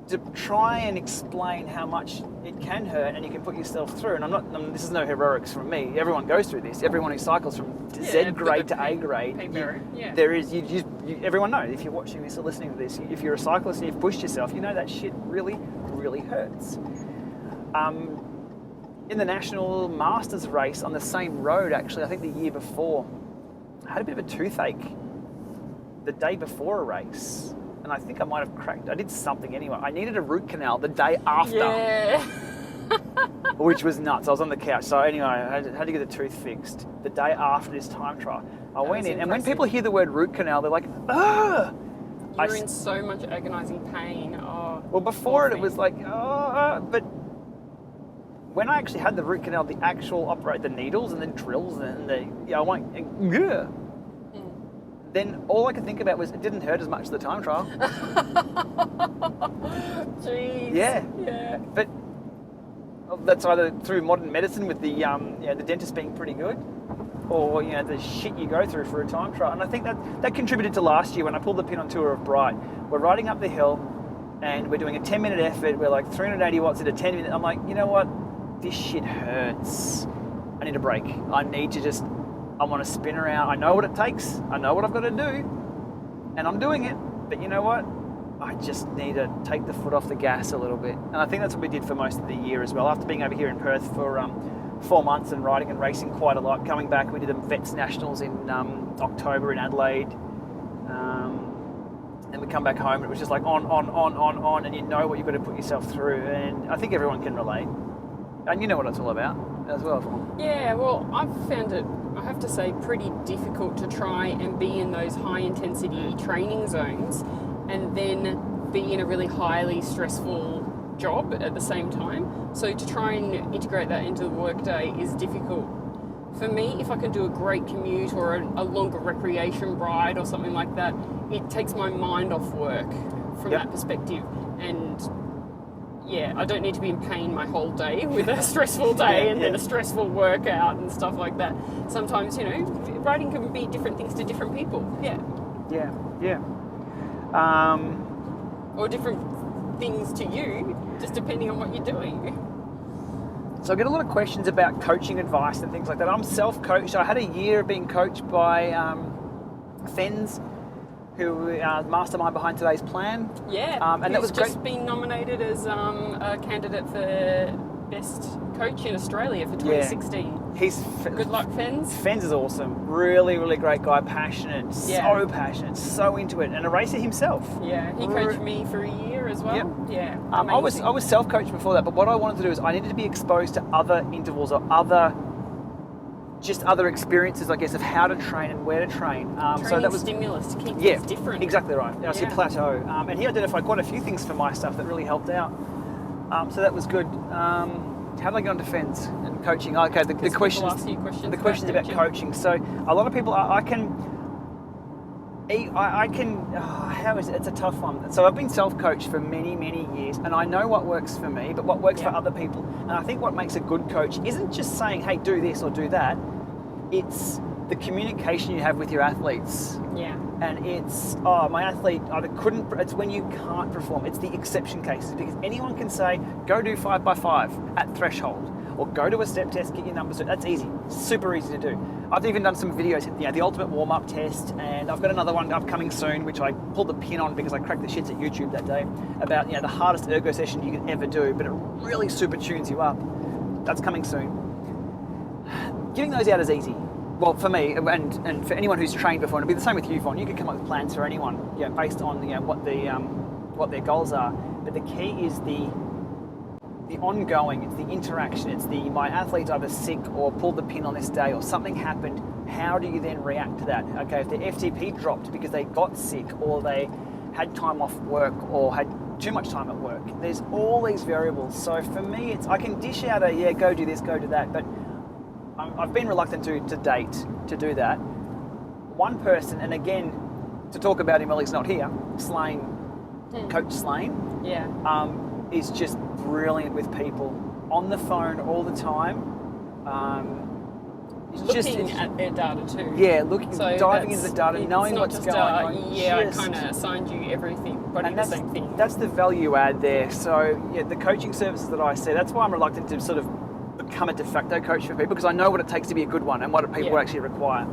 A: To try and explain how much it can hurt and you can put yourself through, and this is no heroics from me. Everyone goes through this. Everyone who cycles from Z grade to A grade, there is. Everyone knows if you're watching this or listening to this. If you're a cyclist and you've pushed yourself, you know that shit really, really hurts. In the National Masters race on the same road, actually, I think the year before, I had a bit of a toothache the day before a race. And I think I might have cracked. I did something anyway. I needed a root canal the day after. Yeah. Which was nuts. I was on the couch. So anyway, I had to get the tooth fixed the day after this time trial. I went in, and when people hear the word root canal, they're like, ugh!
B: You're in so much agonising pain. Oh,
A: well, before it was like, but when I actually had the root canal, the actual the needles and the drills and I went, yeah. Then all I could think about was it didn't hurt as much as the time trial.
B: Jeez.
A: Yeah. But that's either through modern medicine with the the dentist being pretty good, or the shit you go through for a time trial. And I think that contributed to last year when I pulled the pin on Tour of Bright. We're riding up the hill, and we're doing a 10-minute effort. We're like 380 watts at a 10 minute. I'm like, you know what? This shit hurts. I need a break. I want to spin around. I know what it takes. I know what I've got to do. And I'm doing it. But you know what? I just need to take the foot off the gas a little bit. And I think that's what we did for most of the year as well. After being over here in Perth for 4 months and riding and racing quite a lot, coming back, we did the Vets Nationals in October in Adelaide. And we come back home and it was just like on. And you know what you've got to put yourself through. And I think everyone can relate. And you know what it's all about as well.
B: Yeah, well, I've found it, I have to say, pretty difficult to try and be in those high intensity training zones and then be in a really highly stressful job at the same time. So to try and integrate that into the workday is difficult. For me, if I can do a great commute or a longer recreation ride or something like that, it takes my mind off work from that perspective. And I don't need to be in pain my whole day with a stressful day and then a stressful workout and stuff like that. Sometimes, riding can be different things to different people. Or different things to you, just depending on what you're doing.
A: So I get a lot of questions about coaching advice and things like that. I'm self-coached. I had a year being coached by Fens, who are the mastermind behind today's plan.
B: Yeah,
A: and that was great.
B: Just been nominated as a candidate for best coach in Australia for 2016. Good luck, Fens.
A: Fens is awesome. Really, really great guy. Passionate, so passionate, so into it, and a racer himself.
B: Yeah, he coached me for a year as well.
A: Yep.
B: Yeah,
A: I was self-coached before that, but what I wanted to do is I needed to be exposed to other intervals or other experiences, I guess, of how to train and where to train.
B: So that was stimulus to keep things different.
A: Exactly right. I see plateau. And he identified quite a few things for my stuff that really helped out. So that was good. How did I get on defence and coaching? Okay, the questions.
B: Ask you questions.
A: The questions about coaching. So a lot of people, how is it? It's a tough one. So I've been self-coached for many, many years, and I know what works for me, but what works for other people. And I think what makes a good coach isn't just saying, hey, do this or do that. It's the communication you have with your athletes.
B: Yeah.
A: And it's, my athlete either couldn't, it's when you can't perform. It's the exception cases, because anyone can say, go do 5x5 at threshold, or go to a step test, get your numbers. That's easy, super easy to do. I've even done some videos, the ultimate warm-up test, and I've got another one upcoming soon, which I pulled the pin on because I cracked the shits at YouTube that day, about the hardest ergo session you can ever do, but it really super tunes you up. That's coming soon. Giving those out is easy. Well, for me, and for anyone who's trained before, and it'll be the same with you, Vaughn. You can come up with plans for anyone, based on what what their goals are. But the key is the ongoing, it's the interaction, it's my athlete's either sick or pulled the pin on this day or something happened. How do you then react to that? Okay, if their FTP dropped because they got sick or they had time off work or had too much time at work, there's all these variables. So for me, I can dish out go do this, go do that, but I've been reluctant to date to do that. One person, and again, to talk about him while he's not here, Coach Slane, is just brilliant with people on the phone all the time.
B: Looking at their data too.
A: Yeah, diving into the data, knowing what's going on.
B: I kind of assigned you everything, but the same thing.
A: That's the value add there. So yeah, the coaching services that I see, that's why I'm reluctant to sort of become a de facto coach for people, because I know what it takes to be a good one and what people actually require.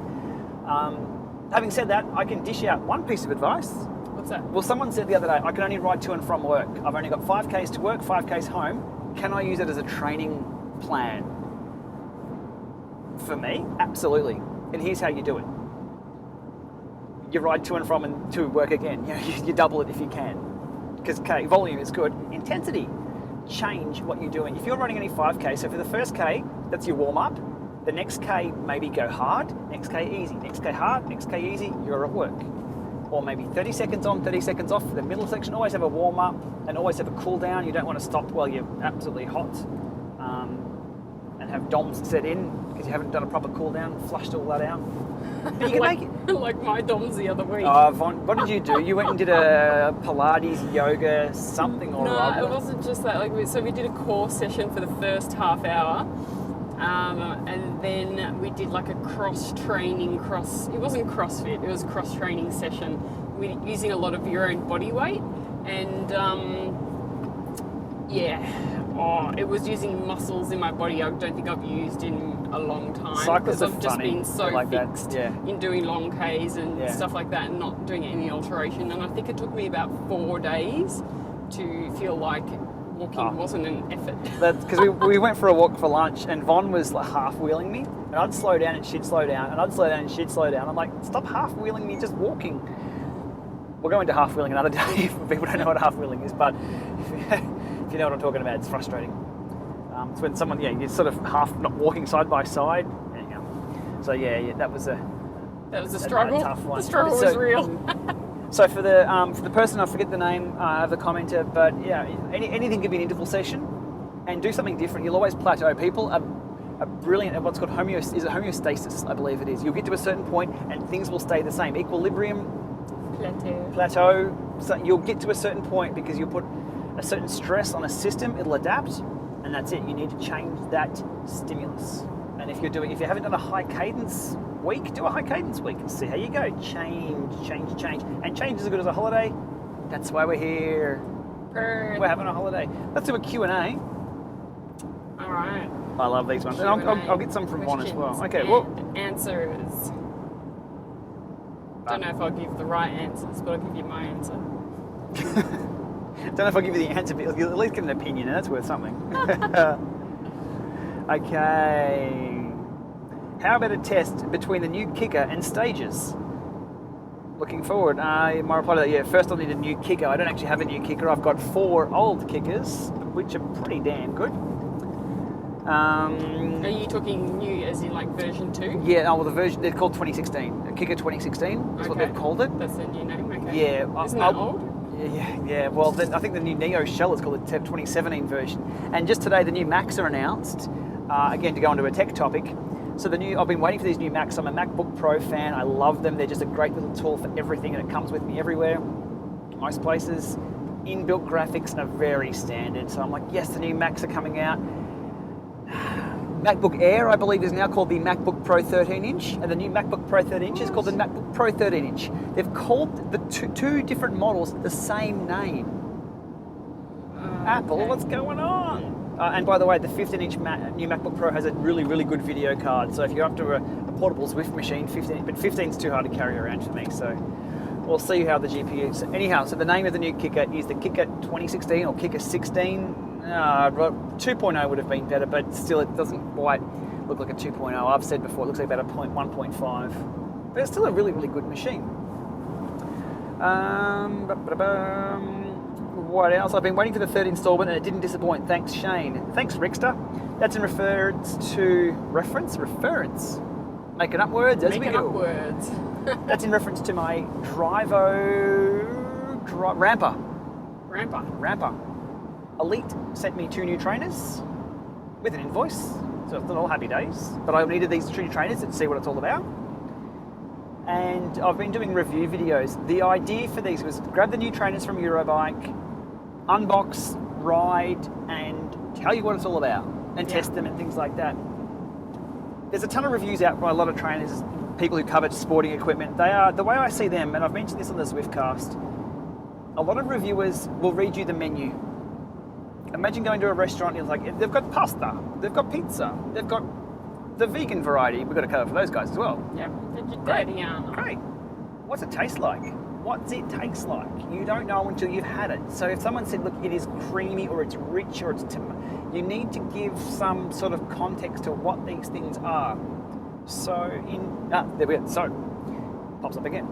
A: Having said that, I can dish out one piece of advice.
B: What's that?
A: Well, someone said the other day, I can only ride to and from work. I've only got 5Ks to work, 5Ks home. Can I use it as a training plan? For me, absolutely. And here's how you do it. You ride to and from and to work again. You double it if you can. Because volume is good. Intensity. Change what you're doing. If you're running only 5K, so for the first K, that's your warm-up. The next K, maybe go hard. Next K, easy. Next K, hard. Next K, easy. You're at work. Or maybe 30 seconds on, 30 seconds off. For the middle section, always have a warm-up and always have a cool-down. You don't want to stop while you're absolutely hot. And have DOMs set in because you haven't done a proper cool-down, flushed all that out. But you can make it.
B: Like my DOMs the other week.
A: Von, what did you do? You went and did a Pilates, yoga, something or other?
B: No, it wasn't just that. So we did a core session for the first half hour. And then we did like a it wasn't CrossFit, it was a cross-training session using a lot of your own body weight. And it was using muscles in my body I don't think I've used in a long time, because I've just been so fixed in doing long Ks and stuff like that and not doing any alteration. And I think it took me about 4 days to feel like walking wasn't an effort. That's
A: because we went for a walk for lunch and Von was like half-wheeling me and I'd slow down and she'd slow down and I'd slow down and she'd slow down. I'm like, stop half-wheeling me, just walking. We'll go into half-wheeling another day if people don't know what half-wheeling is, but if you know what I'm talking about, it's frustrating. It's when someone, you're sort of half not walking side by side. Anyhow. So that was a
B: struggle.
A: Tough one.
B: The struggle was real.
A: So for the person, I forget the name of the commenter, but anything can be an interval session, and do something different. You'll always plateau. People are brilliant at what's called homeostasis, I believe it is. You'll get to a certain point and things will stay the same. Equilibrium, plateau. So you'll get to a certain point because you'll put a certain stress on a system, it'll adapt, and that's it. You need to change that stimulus. And if you haven't done a high cadence week, do a high cadence week and see how you go. Change. And change is as good as a holiday. That's why we're here.
B: Perth.
A: We're having a holiday. Let's do a Q&A.
B: All right.
A: I love these ones. And I'll get some from Von as well. Okay,
B: answers. Don't know if I'll give the right answers, but I'll give you my answer.
A: Don't know if I'll give you the answer, but you'll at least get an opinion, and that's worth something. Okay. How about a test between the new kicker and stages? Looking forward. My reply to that, first I'll need a new kicker. I don't actually have a new kicker. I've got 4 old kickers, which are pretty damn good.
B: Are you talking new as in like version 2?
A: Yeah, the version, they're called 2016. Kicker 2016 is what they've called it.
B: That's the new name, okay.
A: Yeah.
B: Isn't that old?
A: Yeah. Well, I think the new Neo shell is called the 2017 version. And just today, the new Macs are announced. Again, to go into a tech topic. So I've been waiting for these new Macs. I'm a MacBook Pro fan. I love them. They're just a great little tool for everything, and it comes with me everywhere. Most places. Inbuilt graphics are very standard. So I'm like, yes, the new Macs are coming out. MacBook Air, I believe, is now called the MacBook Pro 13-inch, and the new MacBook Pro 13-inch is called the MacBook Pro 13-inch. They've called the two different models the same name. Apple, what's going on? And by the way, the 15-inch new MacBook Pro has a really, really good video card. So if you're after a portable Zwift machine, 15's too hard to carry around for me. So we'll see how the GPU is. Anyhow, so the name of the new kicker is the Kicker 2016 or Kicker 16. 2.0 would have been better, but still it doesn't quite look like a 2.0. I've said before, it looks like about a 1.5. But it's still a really, really good machine. What else? I've been waiting for the third installment and it didn't disappoint. Thanks, Shane. Thanks, Rickster. That's in reference to reference. Making up words as we go.
B: Making up words.
A: That's in reference to my Ramper. Elite sent me 2 new trainers with an invoice, so it's not all happy days. But I needed these 2 trainers to see what it's all about. And I've been doing review videos. The idea for these was grab the new trainers from Eurobike, unbox, ride, and tell you what it's all about, and test them and things like that. There's a ton of reviews out by a lot of trainers, people who cover sporting equipment. They are, the way I see them, and I've mentioned this on the Zwiftcast, a lot of reviewers will read you the menu. Imagine going to a restaurant and it's like, they've got pasta, they've got pizza, they've got the vegan variety. We've got to cover for those guys as well.
B: Yep. Did you dirty yarn?
A: Great. What's it taste like? What's it taste like? You don't know until you've had it. So if someone said, look, it is creamy or it's rich or it's you need to give some sort of context to what these things are. So there we go. So pops up again.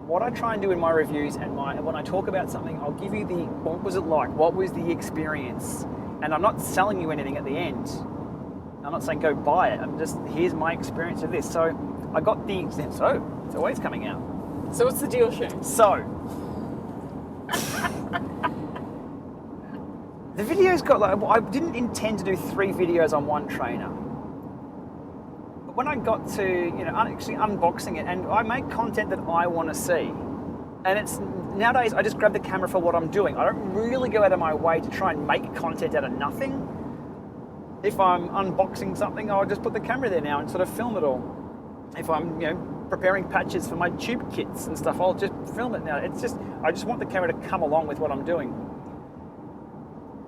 A: What I try and do in my reviews and when I talk about something, I'll give you what was it like? What was the experience? And I'm not selling you anything at the end. I'm not saying go buy it. I'm just, here's my experience of this. So I got it's always coming out.
B: So what's the deal, Shane?
A: So the video's got I didn't intend to do 3 videos on one trainer. But when I got to, actually unboxing it, and I make content that I want to see. And it's, nowadays I just grab the camera for what I'm doing. I don't really go out of my way to try and make content out of nothing. If I'm unboxing something, I'll just put the camera there now and sort of film it all. If I'm, preparing patches for my tube kits and stuff, I'll just film it now. It's just, I just want the camera to come along with what I'm doing.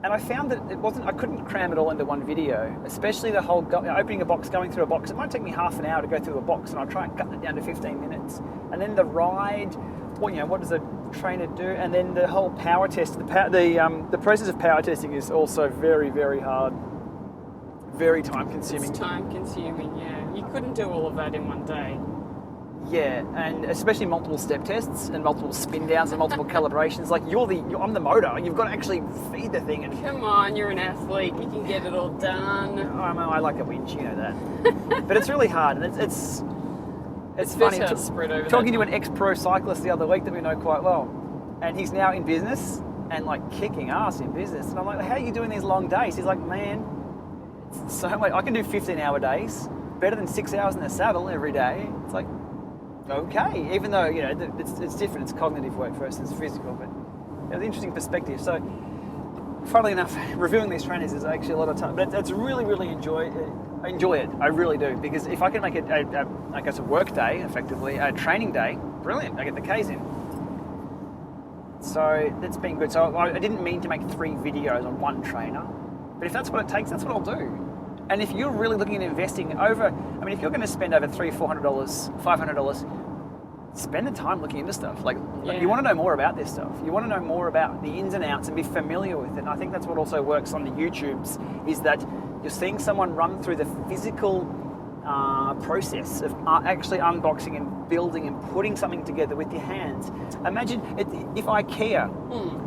A: And I found that I couldn't cram it all into one video, especially the whole opening a box, going through a box. It might take me half an hour to go through a box, and I'll try and cut it down to 15 minutes. And then the ride, what does a trainer do? And then the whole power test, the process of power testing is also very, very hard. Very time consuming.
B: It's time consuming, yeah. You couldn't do all of that in one day.
A: Yeah, and especially multiple step tests and multiple spin downs and multiple calibrations. Like I'm the motor. You've got to actually feed the thing. And
B: come on, you're an athlete. You can get it all done.
A: I like a winch, you know that. But it's really hard, and it's funny.
B: Spread over
A: talking to an ex-pro cyclist the other week that we know quite well, and he's now in business and kicking ass in business. And I'm like, how are you doing these long days? He's like, man, it's so much. I can do 15-hour days, better than 6 hours in the saddle every day. It's like, okay, even though it's different, it's cognitive work versus physical, but it's an interesting perspective. So, funnily enough, reviewing these trainers is actually a lot of time, but it's really, really enjoy it. I really do, because if I can make it a work day, effectively a training day, brilliant. I get the K's in. So that's been good. So I didn't mean to make 3 videos on one trainer, but if that's what it takes, that's what I'll do. And if you're really looking at investing if you're going to spend over $300, $400, $500, spend the time looking into stuff. You want to know more about this stuff. You want to know more about the ins and outs and be familiar with it. And I think that's what also works on the YouTubes, is that you're seeing someone run through the physical process of actually unboxing and building and putting something together with your hands. Imagine if IKEA,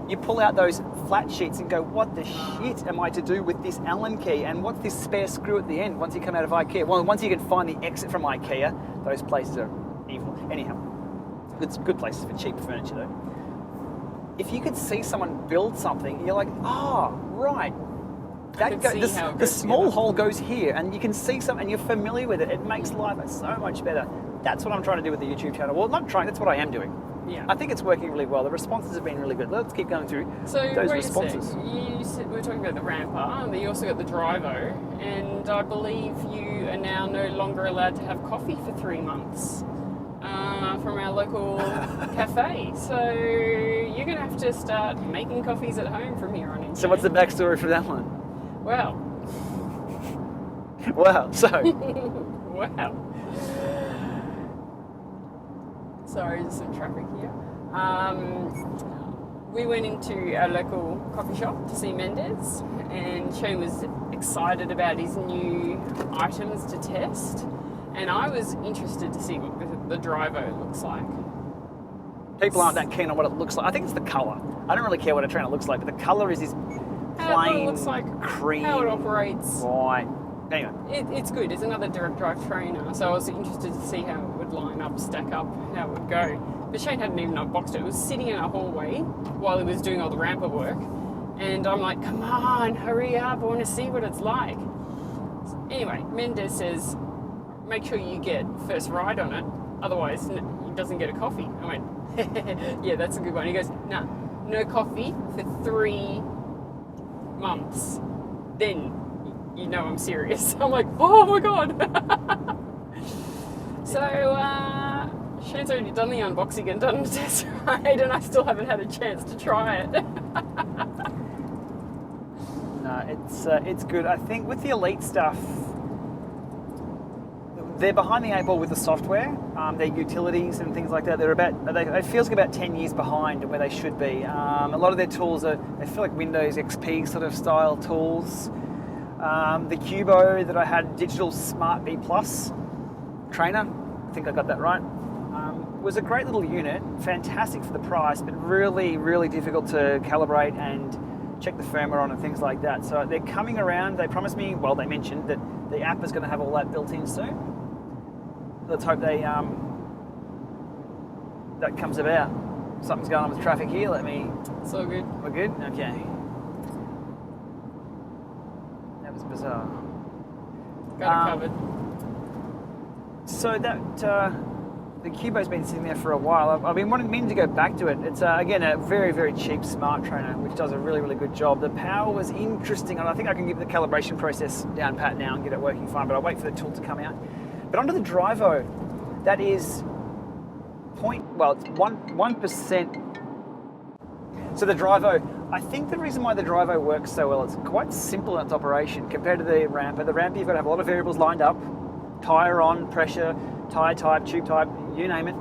A: you pull out those flat sheets and go, what the shit am I to do with this Allen key? And what's this spare screw at the end once you come out of IKEA? Well, once you can find the exit from IKEA, those places are evil. Anyhow, it's good places for cheap furniture though. If you could see someone build something, you're like, right. The small hole goes here, and you can see something, and you're familiar with it. It makes life so much better. That's what I'm trying to do with the YouTube channel. Well, not trying, that's what I am doing.
B: Yeah.
A: I think it's working really well. The responses have been really good. Let's keep going through those responses.
B: You said we were talking about the Ramper, and you also got the Drivo, and I believe you are now no longer allowed to have coffee for 3 months from our local cafe. So you're going to have to start making coffees at home from here on in.
A: So what's the backstory for that one?
B: Well.
A: So.
B: Wow. Sorry, there's some traffic here. We went into our local coffee shop to see Mendez, and Shane was excited about his new items to test, and I was interested to see what the Drivo looks like.
A: People aren't that keen on what it looks like. I think it's the colour. I don't really care what a trainer looks like, but the colour is this
B: How
A: plain
B: it looks like,
A: cream.
B: how it operates.
A: White. Anyway.
B: It's good. It's another direct drive trainer, so I was interested to see how it would line up, stack up, how it would go. But Shane hadn't even unboxed it. It was sitting in a hallway while he was doing all the ramper work. And I'm like, come on, hurry up, I want to see what it's like. Anyway, Mendez says, make sure you get first ride on it, otherwise he doesn't get a coffee. I went, yeah, that's a good one. He goes, nah, no coffee for 3 months. Then you know I'm serious. I'm like, oh my God. So, Shane's already done the unboxing and done the test ride, and I still haven't had a chance to try it.
A: No, it's good. I think with the Elite stuff, they're behind the 8 ball with the software, their utilities and things like that. It feels like about 10 years behind where they should be. A lot of their tools they feel like Windows XP sort of style tools. The Cubo that I had, Digital Smart B Plus trainer, I think I got that right, was a great little unit, fantastic for the price, but really, really difficult to calibrate and check the firmware on and things like that. So they're coming around. They promised me, well, they mentioned that the app is going to have all that built in soon. Let's hope that comes about. Something's going on with traffic here.
B: It's all good.
A: We're good? Okay. That was bizarre.
B: Got it covered.
A: So the Cubo's been sitting there for a while. I've been meaning to go back to it. It's, again, a very, very cheap smart trainer, which does a really, really good job. The power was interesting, and I think I can get the calibration process down pat now and get it working fine, but I'll wait for the tool to come out. But onto the Drivo, that is it's 1%. So the Drivo, I think the reason why the Drivo works so well, it's quite simple in its operation compared to the Ramper. The Ramper, you've got to have a lot of variables lined up, tyre on, pressure, tyre type, tube type, you name it.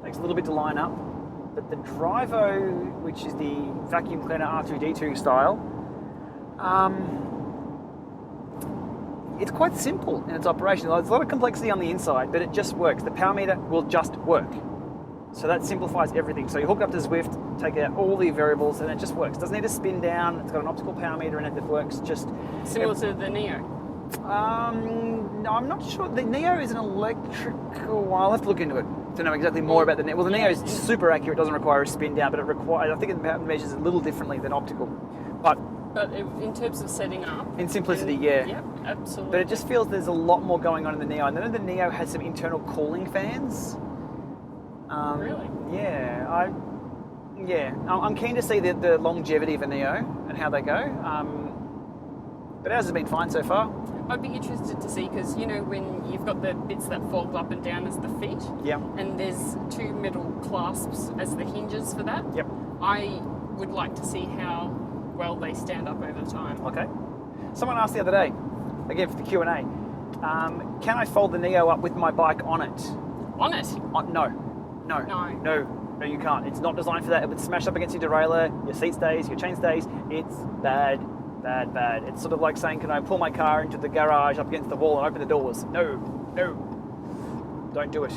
A: Takes a little bit to line up. But the Drivo, which is the vacuum cleaner R2D2 style, it's quite simple in its operation. There's a lot of complexity on the inside, but it just works. The power meter will just work. So that simplifies everything. So you hook it up to Zwift, take out all the variables, and it just works. It doesn't need to spin down. It's got an optical power meter in it that works just...
B: Similar to the Neo.
A: No, I'm not sure. The Neo is an electrical... I'll have to look into it to know exactly more about the Neo. Well, the Neo is super accurate. It doesn't require a spin down, but it requires... I think it measures a little differently than optical. But
B: in terms of setting up...
A: In simplicity, yeah.
B: Yep, absolutely.
A: But it just feels there's a lot more going on in the Neo. And then the Neo has some internal cooling fans.
B: Really?
A: Yeah. I'm keen to see the longevity of a Neo and how they go. But ours has been fine so far.
B: I'd be interested to see, because you know when you've got the bits that fold up and down as the feet,
A: yeah,
B: and there's 2 middle clasps as the hinges for that.
A: Yep.
B: I would like to see how well they stand up over time.
A: Okay. Someone asked the other day, again for the Q&A, can I fold the Neo up with my bike on it?
B: On it?
A: No, you can't. It's not designed for that. It would smash up against your derailleur, your seat stays, your chain stays. It's bad. It's sort of like saying, can I pull my car into the garage up against the wall and open the doors? No. Don't do it.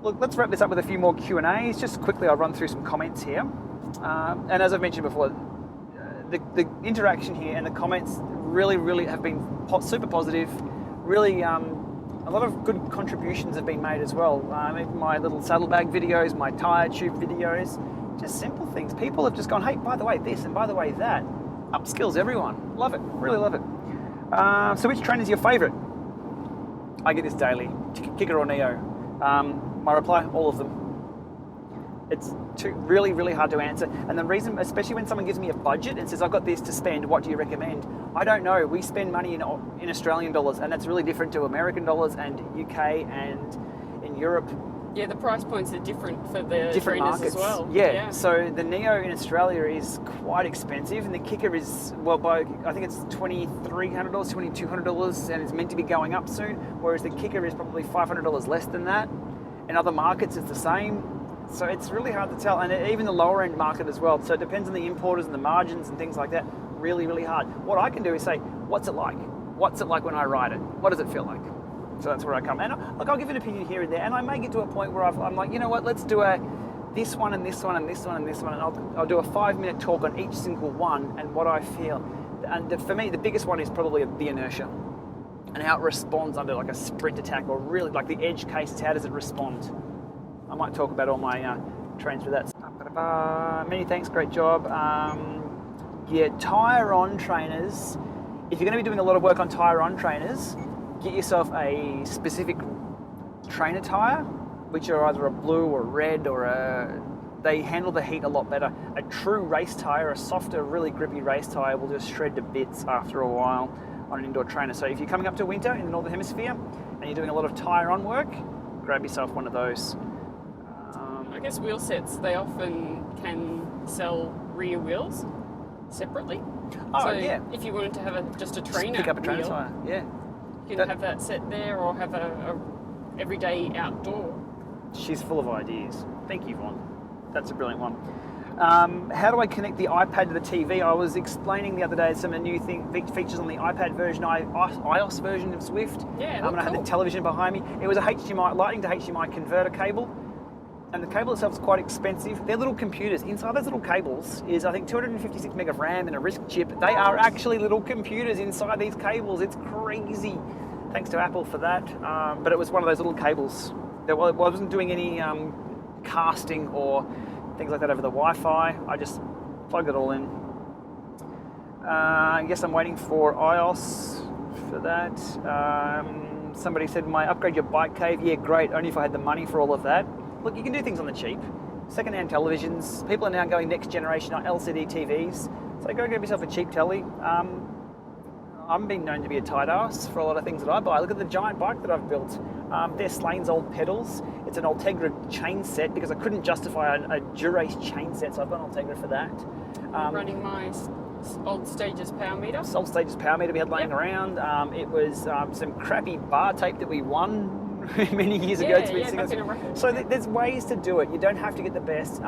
A: Look, let's wrap this up with a few more Q&As. Just quickly, I'll run through some comments here. And as I've mentioned before, the interaction here and the comments really, really have been super positive. Really, a lot of good contributions have been made as well. Even my little saddlebag videos, my tyre tube videos, just simple things. People have just gone, hey, by the way, this and by the way, that. Upskills everyone. Love it. Really love it. So which trainer is your favourite? I get this daily. Kicker or Neo? My reply, all of them. It's really, really hard to answer. And the reason, especially when someone gives me a budget and says, I've got this to spend, what do you recommend? I don't know. We spend money in Australian dollars, and that's really different to American dollars and UK and in Europe.
B: Yeah, the price points are different for the
A: different
B: trainers
A: markets
B: as well.
A: Yeah, so the Neo in Australia is quite expensive, and the Kicker is, I think it's $2,300, $2,200, and it's meant to be going up soon, whereas the Kicker is probably $500 less than that. In other markets, it's the same. So it's really hard to tell, and even the lower end market as well. So it depends on the importers and the margins and things like that. Really, really hard. What I can do is say, what's it like? What's it like when I ride it? What does it feel like? So that's where I come. And look, I'll give an opinion here and there, and I may get to a point where I'm like, you know what, let's do this one and this one and this one and this one, and I'll do a 5-minute talk on each single one and what I feel. And for me, the biggest one is probably the inertia and how it responds under like a sprint attack, or really like the edge cases, how does it respond? I might talk about all my trains for that. Many thanks, great job. Yeah, tyre on trainers. If you're going to be doing a lot of work on tyre on trainers, get yourself a specific trainer tyre, which are either a blue or red or they handle the heat a lot better. A true race tyre, a softer, really grippy race tyre will just shred to bits after a while on an indoor trainer. So if you're coming up to winter in the Northern Hemisphere and you're doing a lot of tyre on work, grab yourself one of those.
B: I guess wheel sets, they often can sell rear wheels separately.
A: Oh,
B: so
A: yeah.
B: if you wanted to have just a trainer
A: pick up a trainer
B: wheel,
A: tyre, yeah.
B: you can have that set there, or have a everyday outdoor.
A: She's full of ideas. Thank you, Vaughn. That's a brilliant one. How do I connect the iPad to the TV? I was explaining the other day some of the new features on the iPad version, iOS version of Zwift.
B: Yeah,
A: and I had the television behind me. It was a Lightning to HDMI converter cable. And the cable itself is quite expensive. They're little computers. Inside those little cables is, I think, 256 meg of RAM and a RISC chip. They are actually little computers inside these cables. It's crazy. Thanks to Apple for that. But it was one of those little cables. It wasn't doing any casting or things like that over the Wi-Fi. I just plugged it all in. I guess I'm waiting for iOS for that. Somebody said, "My upgrade your bike cave." Yeah, great. Only if I had the money for all of that. Look, you can do things on the cheap. Second-hand televisions. People are now going next generation LCD TVs. So go get yourself a cheap telly. I'm being known to be a tight ass for a lot of things that I buy. Look at the giant bike that I've built. They're Slane's old pedals. It's an Ultegra chain set because I couldn't justify a Dura-Ace chain set, so I've got an Ultegra for that.
B: Running my old Stages power meter.
A: Old Stages power meter we had laying around. It was some crappy bar tape that we won many years ago. So there's ways to do it. You don't have to get the best.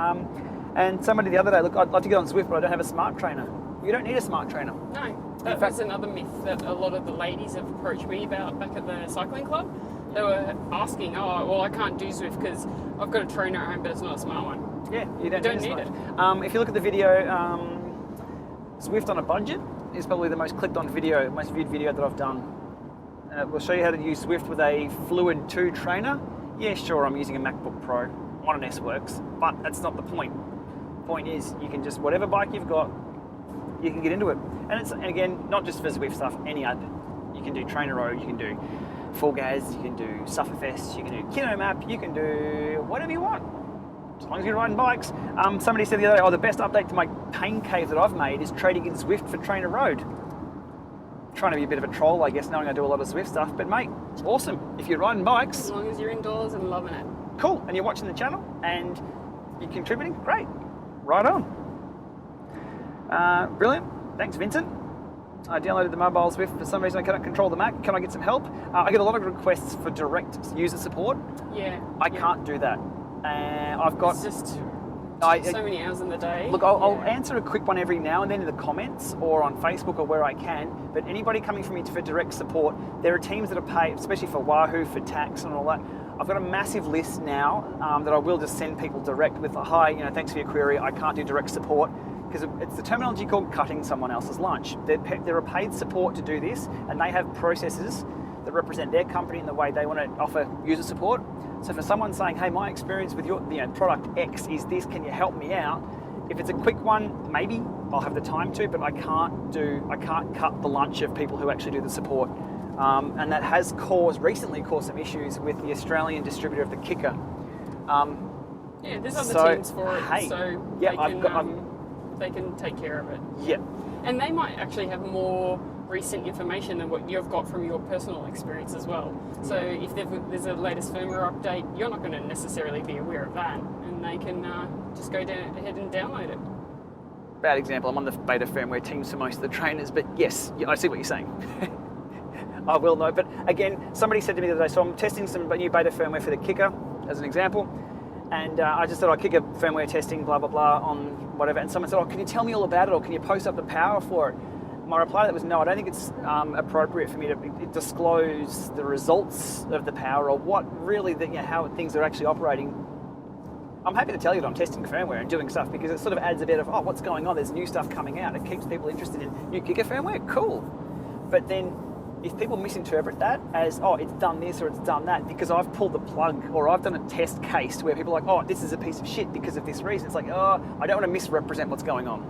A: And somebody the other day, look, I'd love to get on Zwift, but I don't have a smart trainer. You don't need a smart trainer.
B: No, that was another myth that a lot of the ladies have approached me about back at the cycling club. They were asking, "Oh, well, I can't do Zwift because I've got a trainer at home, but it's not a smart one."
A: Yeah, you don't need it. If you look at the video, Zwift on a budget is probably the most clicked on video, most viewed video that I've done. We'll show you how to use Zwift with a Fluid 2 trainer. Yeah, sure, I'm using a MacBook Pro on an S-Works, but that's not the point. The point is, you can just, whatever bike you've got, you can get into it. And again, not just for Zwift stuff, any app. You can do Trainer Road, you can do Full Gas, you can do Sufferfest, you can do KinoMap, you can do whatever you want, as long as you're riding bikes. Somebody said the other day, the best update to my pain cave that I've made is trading in Zwift for Trainer Road. Trying to be a bit of a troll, I guess, knowing I do a lot of Zwift stuff, but mate, awesome. If you're riding bikes,
B: as long as you're indoors and loving it.
A: Cool, and you're watching the channel and you're contributing, great. Right on. Brilliant. Thanks, Vincent. I downloaded the mobile Zwift. For some reason, I cannot control the Mac. Can I get some help? I get a lot of requests for direct user support.
B: Yeah.
A: I can't do that. I've got...
B: It's just so many hours in the day.
A: Look, I'll answer a quick one every now and then in the comments or on Facebook or where I can, but anybody coming from me for direct support, there are teams that are paid, especially for Wahoo, for tax and all that. I've got a massive list now that I will just send people direct with, "Hi, thanks for your query, I can't do direct support," because it's the terminology called cutting someone else's lunch. They're a paid support to do this, and they have processes that represent their company in the way they want to offer user support. So for someone saying, "Hey, my experience with your product X is this, can you help me out?" If it's a quick one, maybe I'll have the time to, but I can't cut the lunch of people who actually do the support. And that has recently caused some issues with the Australian distributor of the Kicker.
B: Yeah, there's other teams for it, so
A: yeah,
B: they can take care of it.
A: Yeah.
B: And they might actually have more recent information than what you've got from your personal experience as well. So if there's a latest firmware update, you're not going to necessarily be aware of that, and they can just go ahead and download it.
A: Bad example, I'm on the beta firmware teams for most of the trainers, but yes, I see what you're saying. I will know, but again, somebody said to me the other day, so I'm testing some new beta firmware for the Kicker, as an example, and I just said, Kicker firmware testing, blah, blah, blah, on whatever, and someone said, can you tell me all about it, or can you post up the power for it? my reply to that was no, I don't think it's appropriate for me to disclose the results of the power or what really, how things are actually operating. I'm happy to tell you that I'm testing firmware and doing stuff because it sort of adds a bit of, what's going on? There's new stuff coming out. It keeps people interested in new Giga firmware. Cool. But then if people misinterpret that as, it's done this or it's done that because I've pulled the plug or I've done a test case where people are like, this is a piece of shit because of this reason. It's like, I don't want to misrepresent what's going on.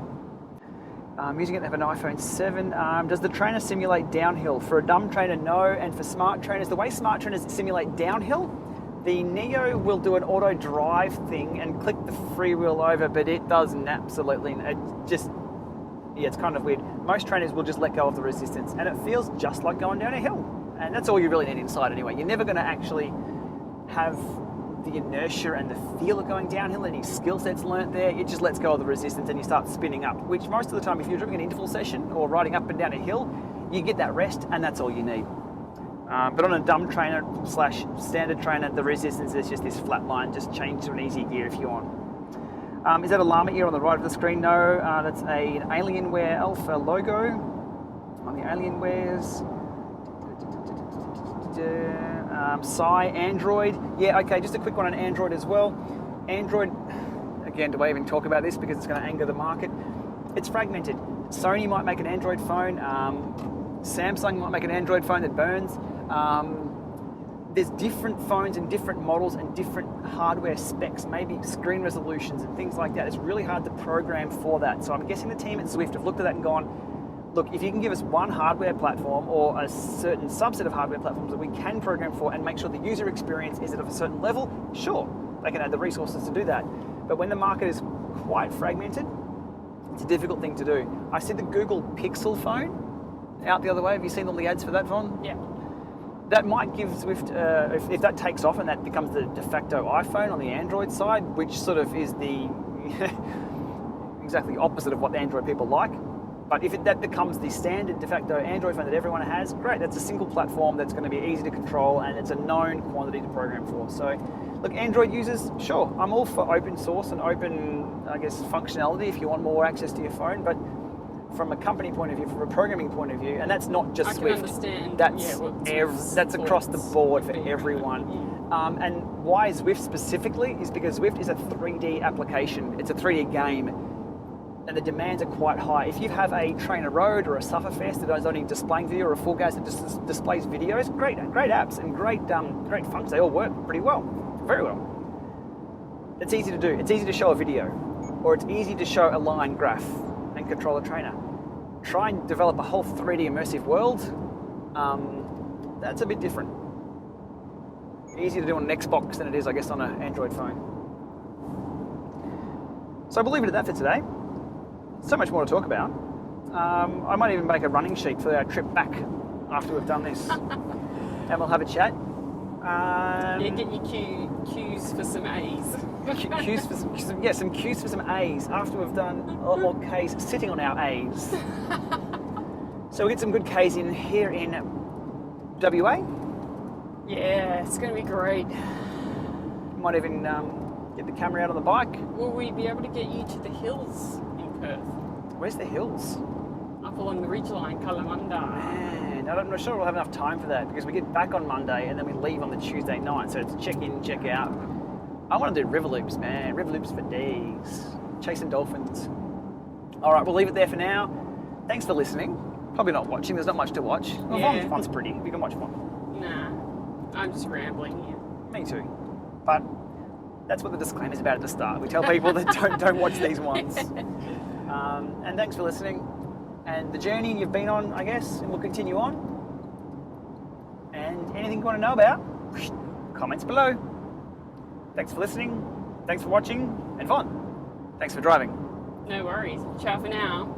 A: Using it to have an iPhone 7. Does the trainer simulate downhill? For a dumb trainer, no. And for smart trainers, the way smart trainers simulate downhill, the Neo will do an auto drive thing and click the freewheel over, but it doesn't absolutely. It's kind of weird. Most trainers will just let go of the resistance and it feels just like going down a hill. And that's all you really need inside anyway. You're never going to actually have the inertia and the feel of going downhill, any skill sets learnt there. It just lets go of the resistance and you start spinning up, which most of the time if you're doing an interval session or riding up and down a hill, you get that rest and that's all you need. But on a dumb trainer / standard trainer, the resistance is just this flat line. Just change to an easy gear if you want. Is that a Lama ear on the right of the screen? No, that's an Alienware Alpha logo on the Alienwares. Psy Android. Yeah, okay, just a quick one on Android as well. Android, again, do I even talk about this because it's going to anger the market? It's fragmented. Sony might make an Android phone. Samsung might make an Android phone that burns. There's different phones and different models and different hardware specs, maybe screen resolutions and things like that. It's really hard to program for that. So I'm guessing the team at Zwift have looked at that and gone, look, if you can give us one hardware platform or a certain subset of hardware platforms that we can program for and make sure the user experience is at a certain level, sure, they can add the resources to do that. But when the market is quite fragmented, it's a difficult thing to do. I see the Google Pixel phone out the other way. Have you seen all the ads for that phone?
B: Yeah.
A: That might give Zwift, if that takes off and that becomes the de facto iPhone on the Android side, which sort of is the exactly opposite of what the Android people like. But if that becomes the standard de facto Android phone that everyone has, great, that's a single platform that's going to be easy to control and it's a known quantity to program for. So, look, Android users, sure, I'm all for open source and open, I guess, functionality if you want more access to your phone, but from a company point of view, from a programming point of view, and that's not just Swift.
B: I can understand.
A: That's across the board for everyone.
B: Yeah.
A: And why Zwift specifically is because Zwift is a 3D application. It's a 3D game, and the demands are quite high. If you have a Trainer Road or a Sufferfest that is only displaying video or a Full Gas that just displays videos, great apps and great functions. They all work pretty well, very well. It's easy to do. It's easy to show a video, or it's easy to show a line graph and control a trainer. Try and develop a whole 3D immersive world, that's a bit different. Easier to do on an Xbox than it is, I guess, on an Android phone. So we'll leave it at that for today. So much more to talk about. I might even make a running sheet for our trip back after we've done this. And we'll have a chat.
B: Get your cues for some A's.
A: Some cues for some A's after we've done a lot more K's sitting on our A's. So we'll get some good K's in here in WA.
B: Yeah, it's going to be great.
A: Might even get the camera out on the bike.
B: Will we be able to get you to the hills in Perth?
A: Where's the hills?
B: Up along the ridgeline, Kalamunda.
A: Man, I'm not sure we'll have enough time for that because we get back on Monday and then we leave on the Tuesday night. So it's check in, check out. I want to do river loops, man. River loops for days. Chasing dolphins. All right, we'll leave it there for now. Thanks for listening. Probably not watching. There's not much to watch. Well,
B: yeah.
A: Vaughn's pretty. We can watch one.
B: Nah, I'm just rambling here.
A: Me too. But that's what the disclaimer's about at the start. We tell people that don't watch these ones. And thanks for listening. And the journey you've been on, I guess, and we'll continue on. And anything you want to know about, comments below. Thanks for listening. Thanks for watching. And Vaughn, thanks for driving.
B: No worries. Ciao for now.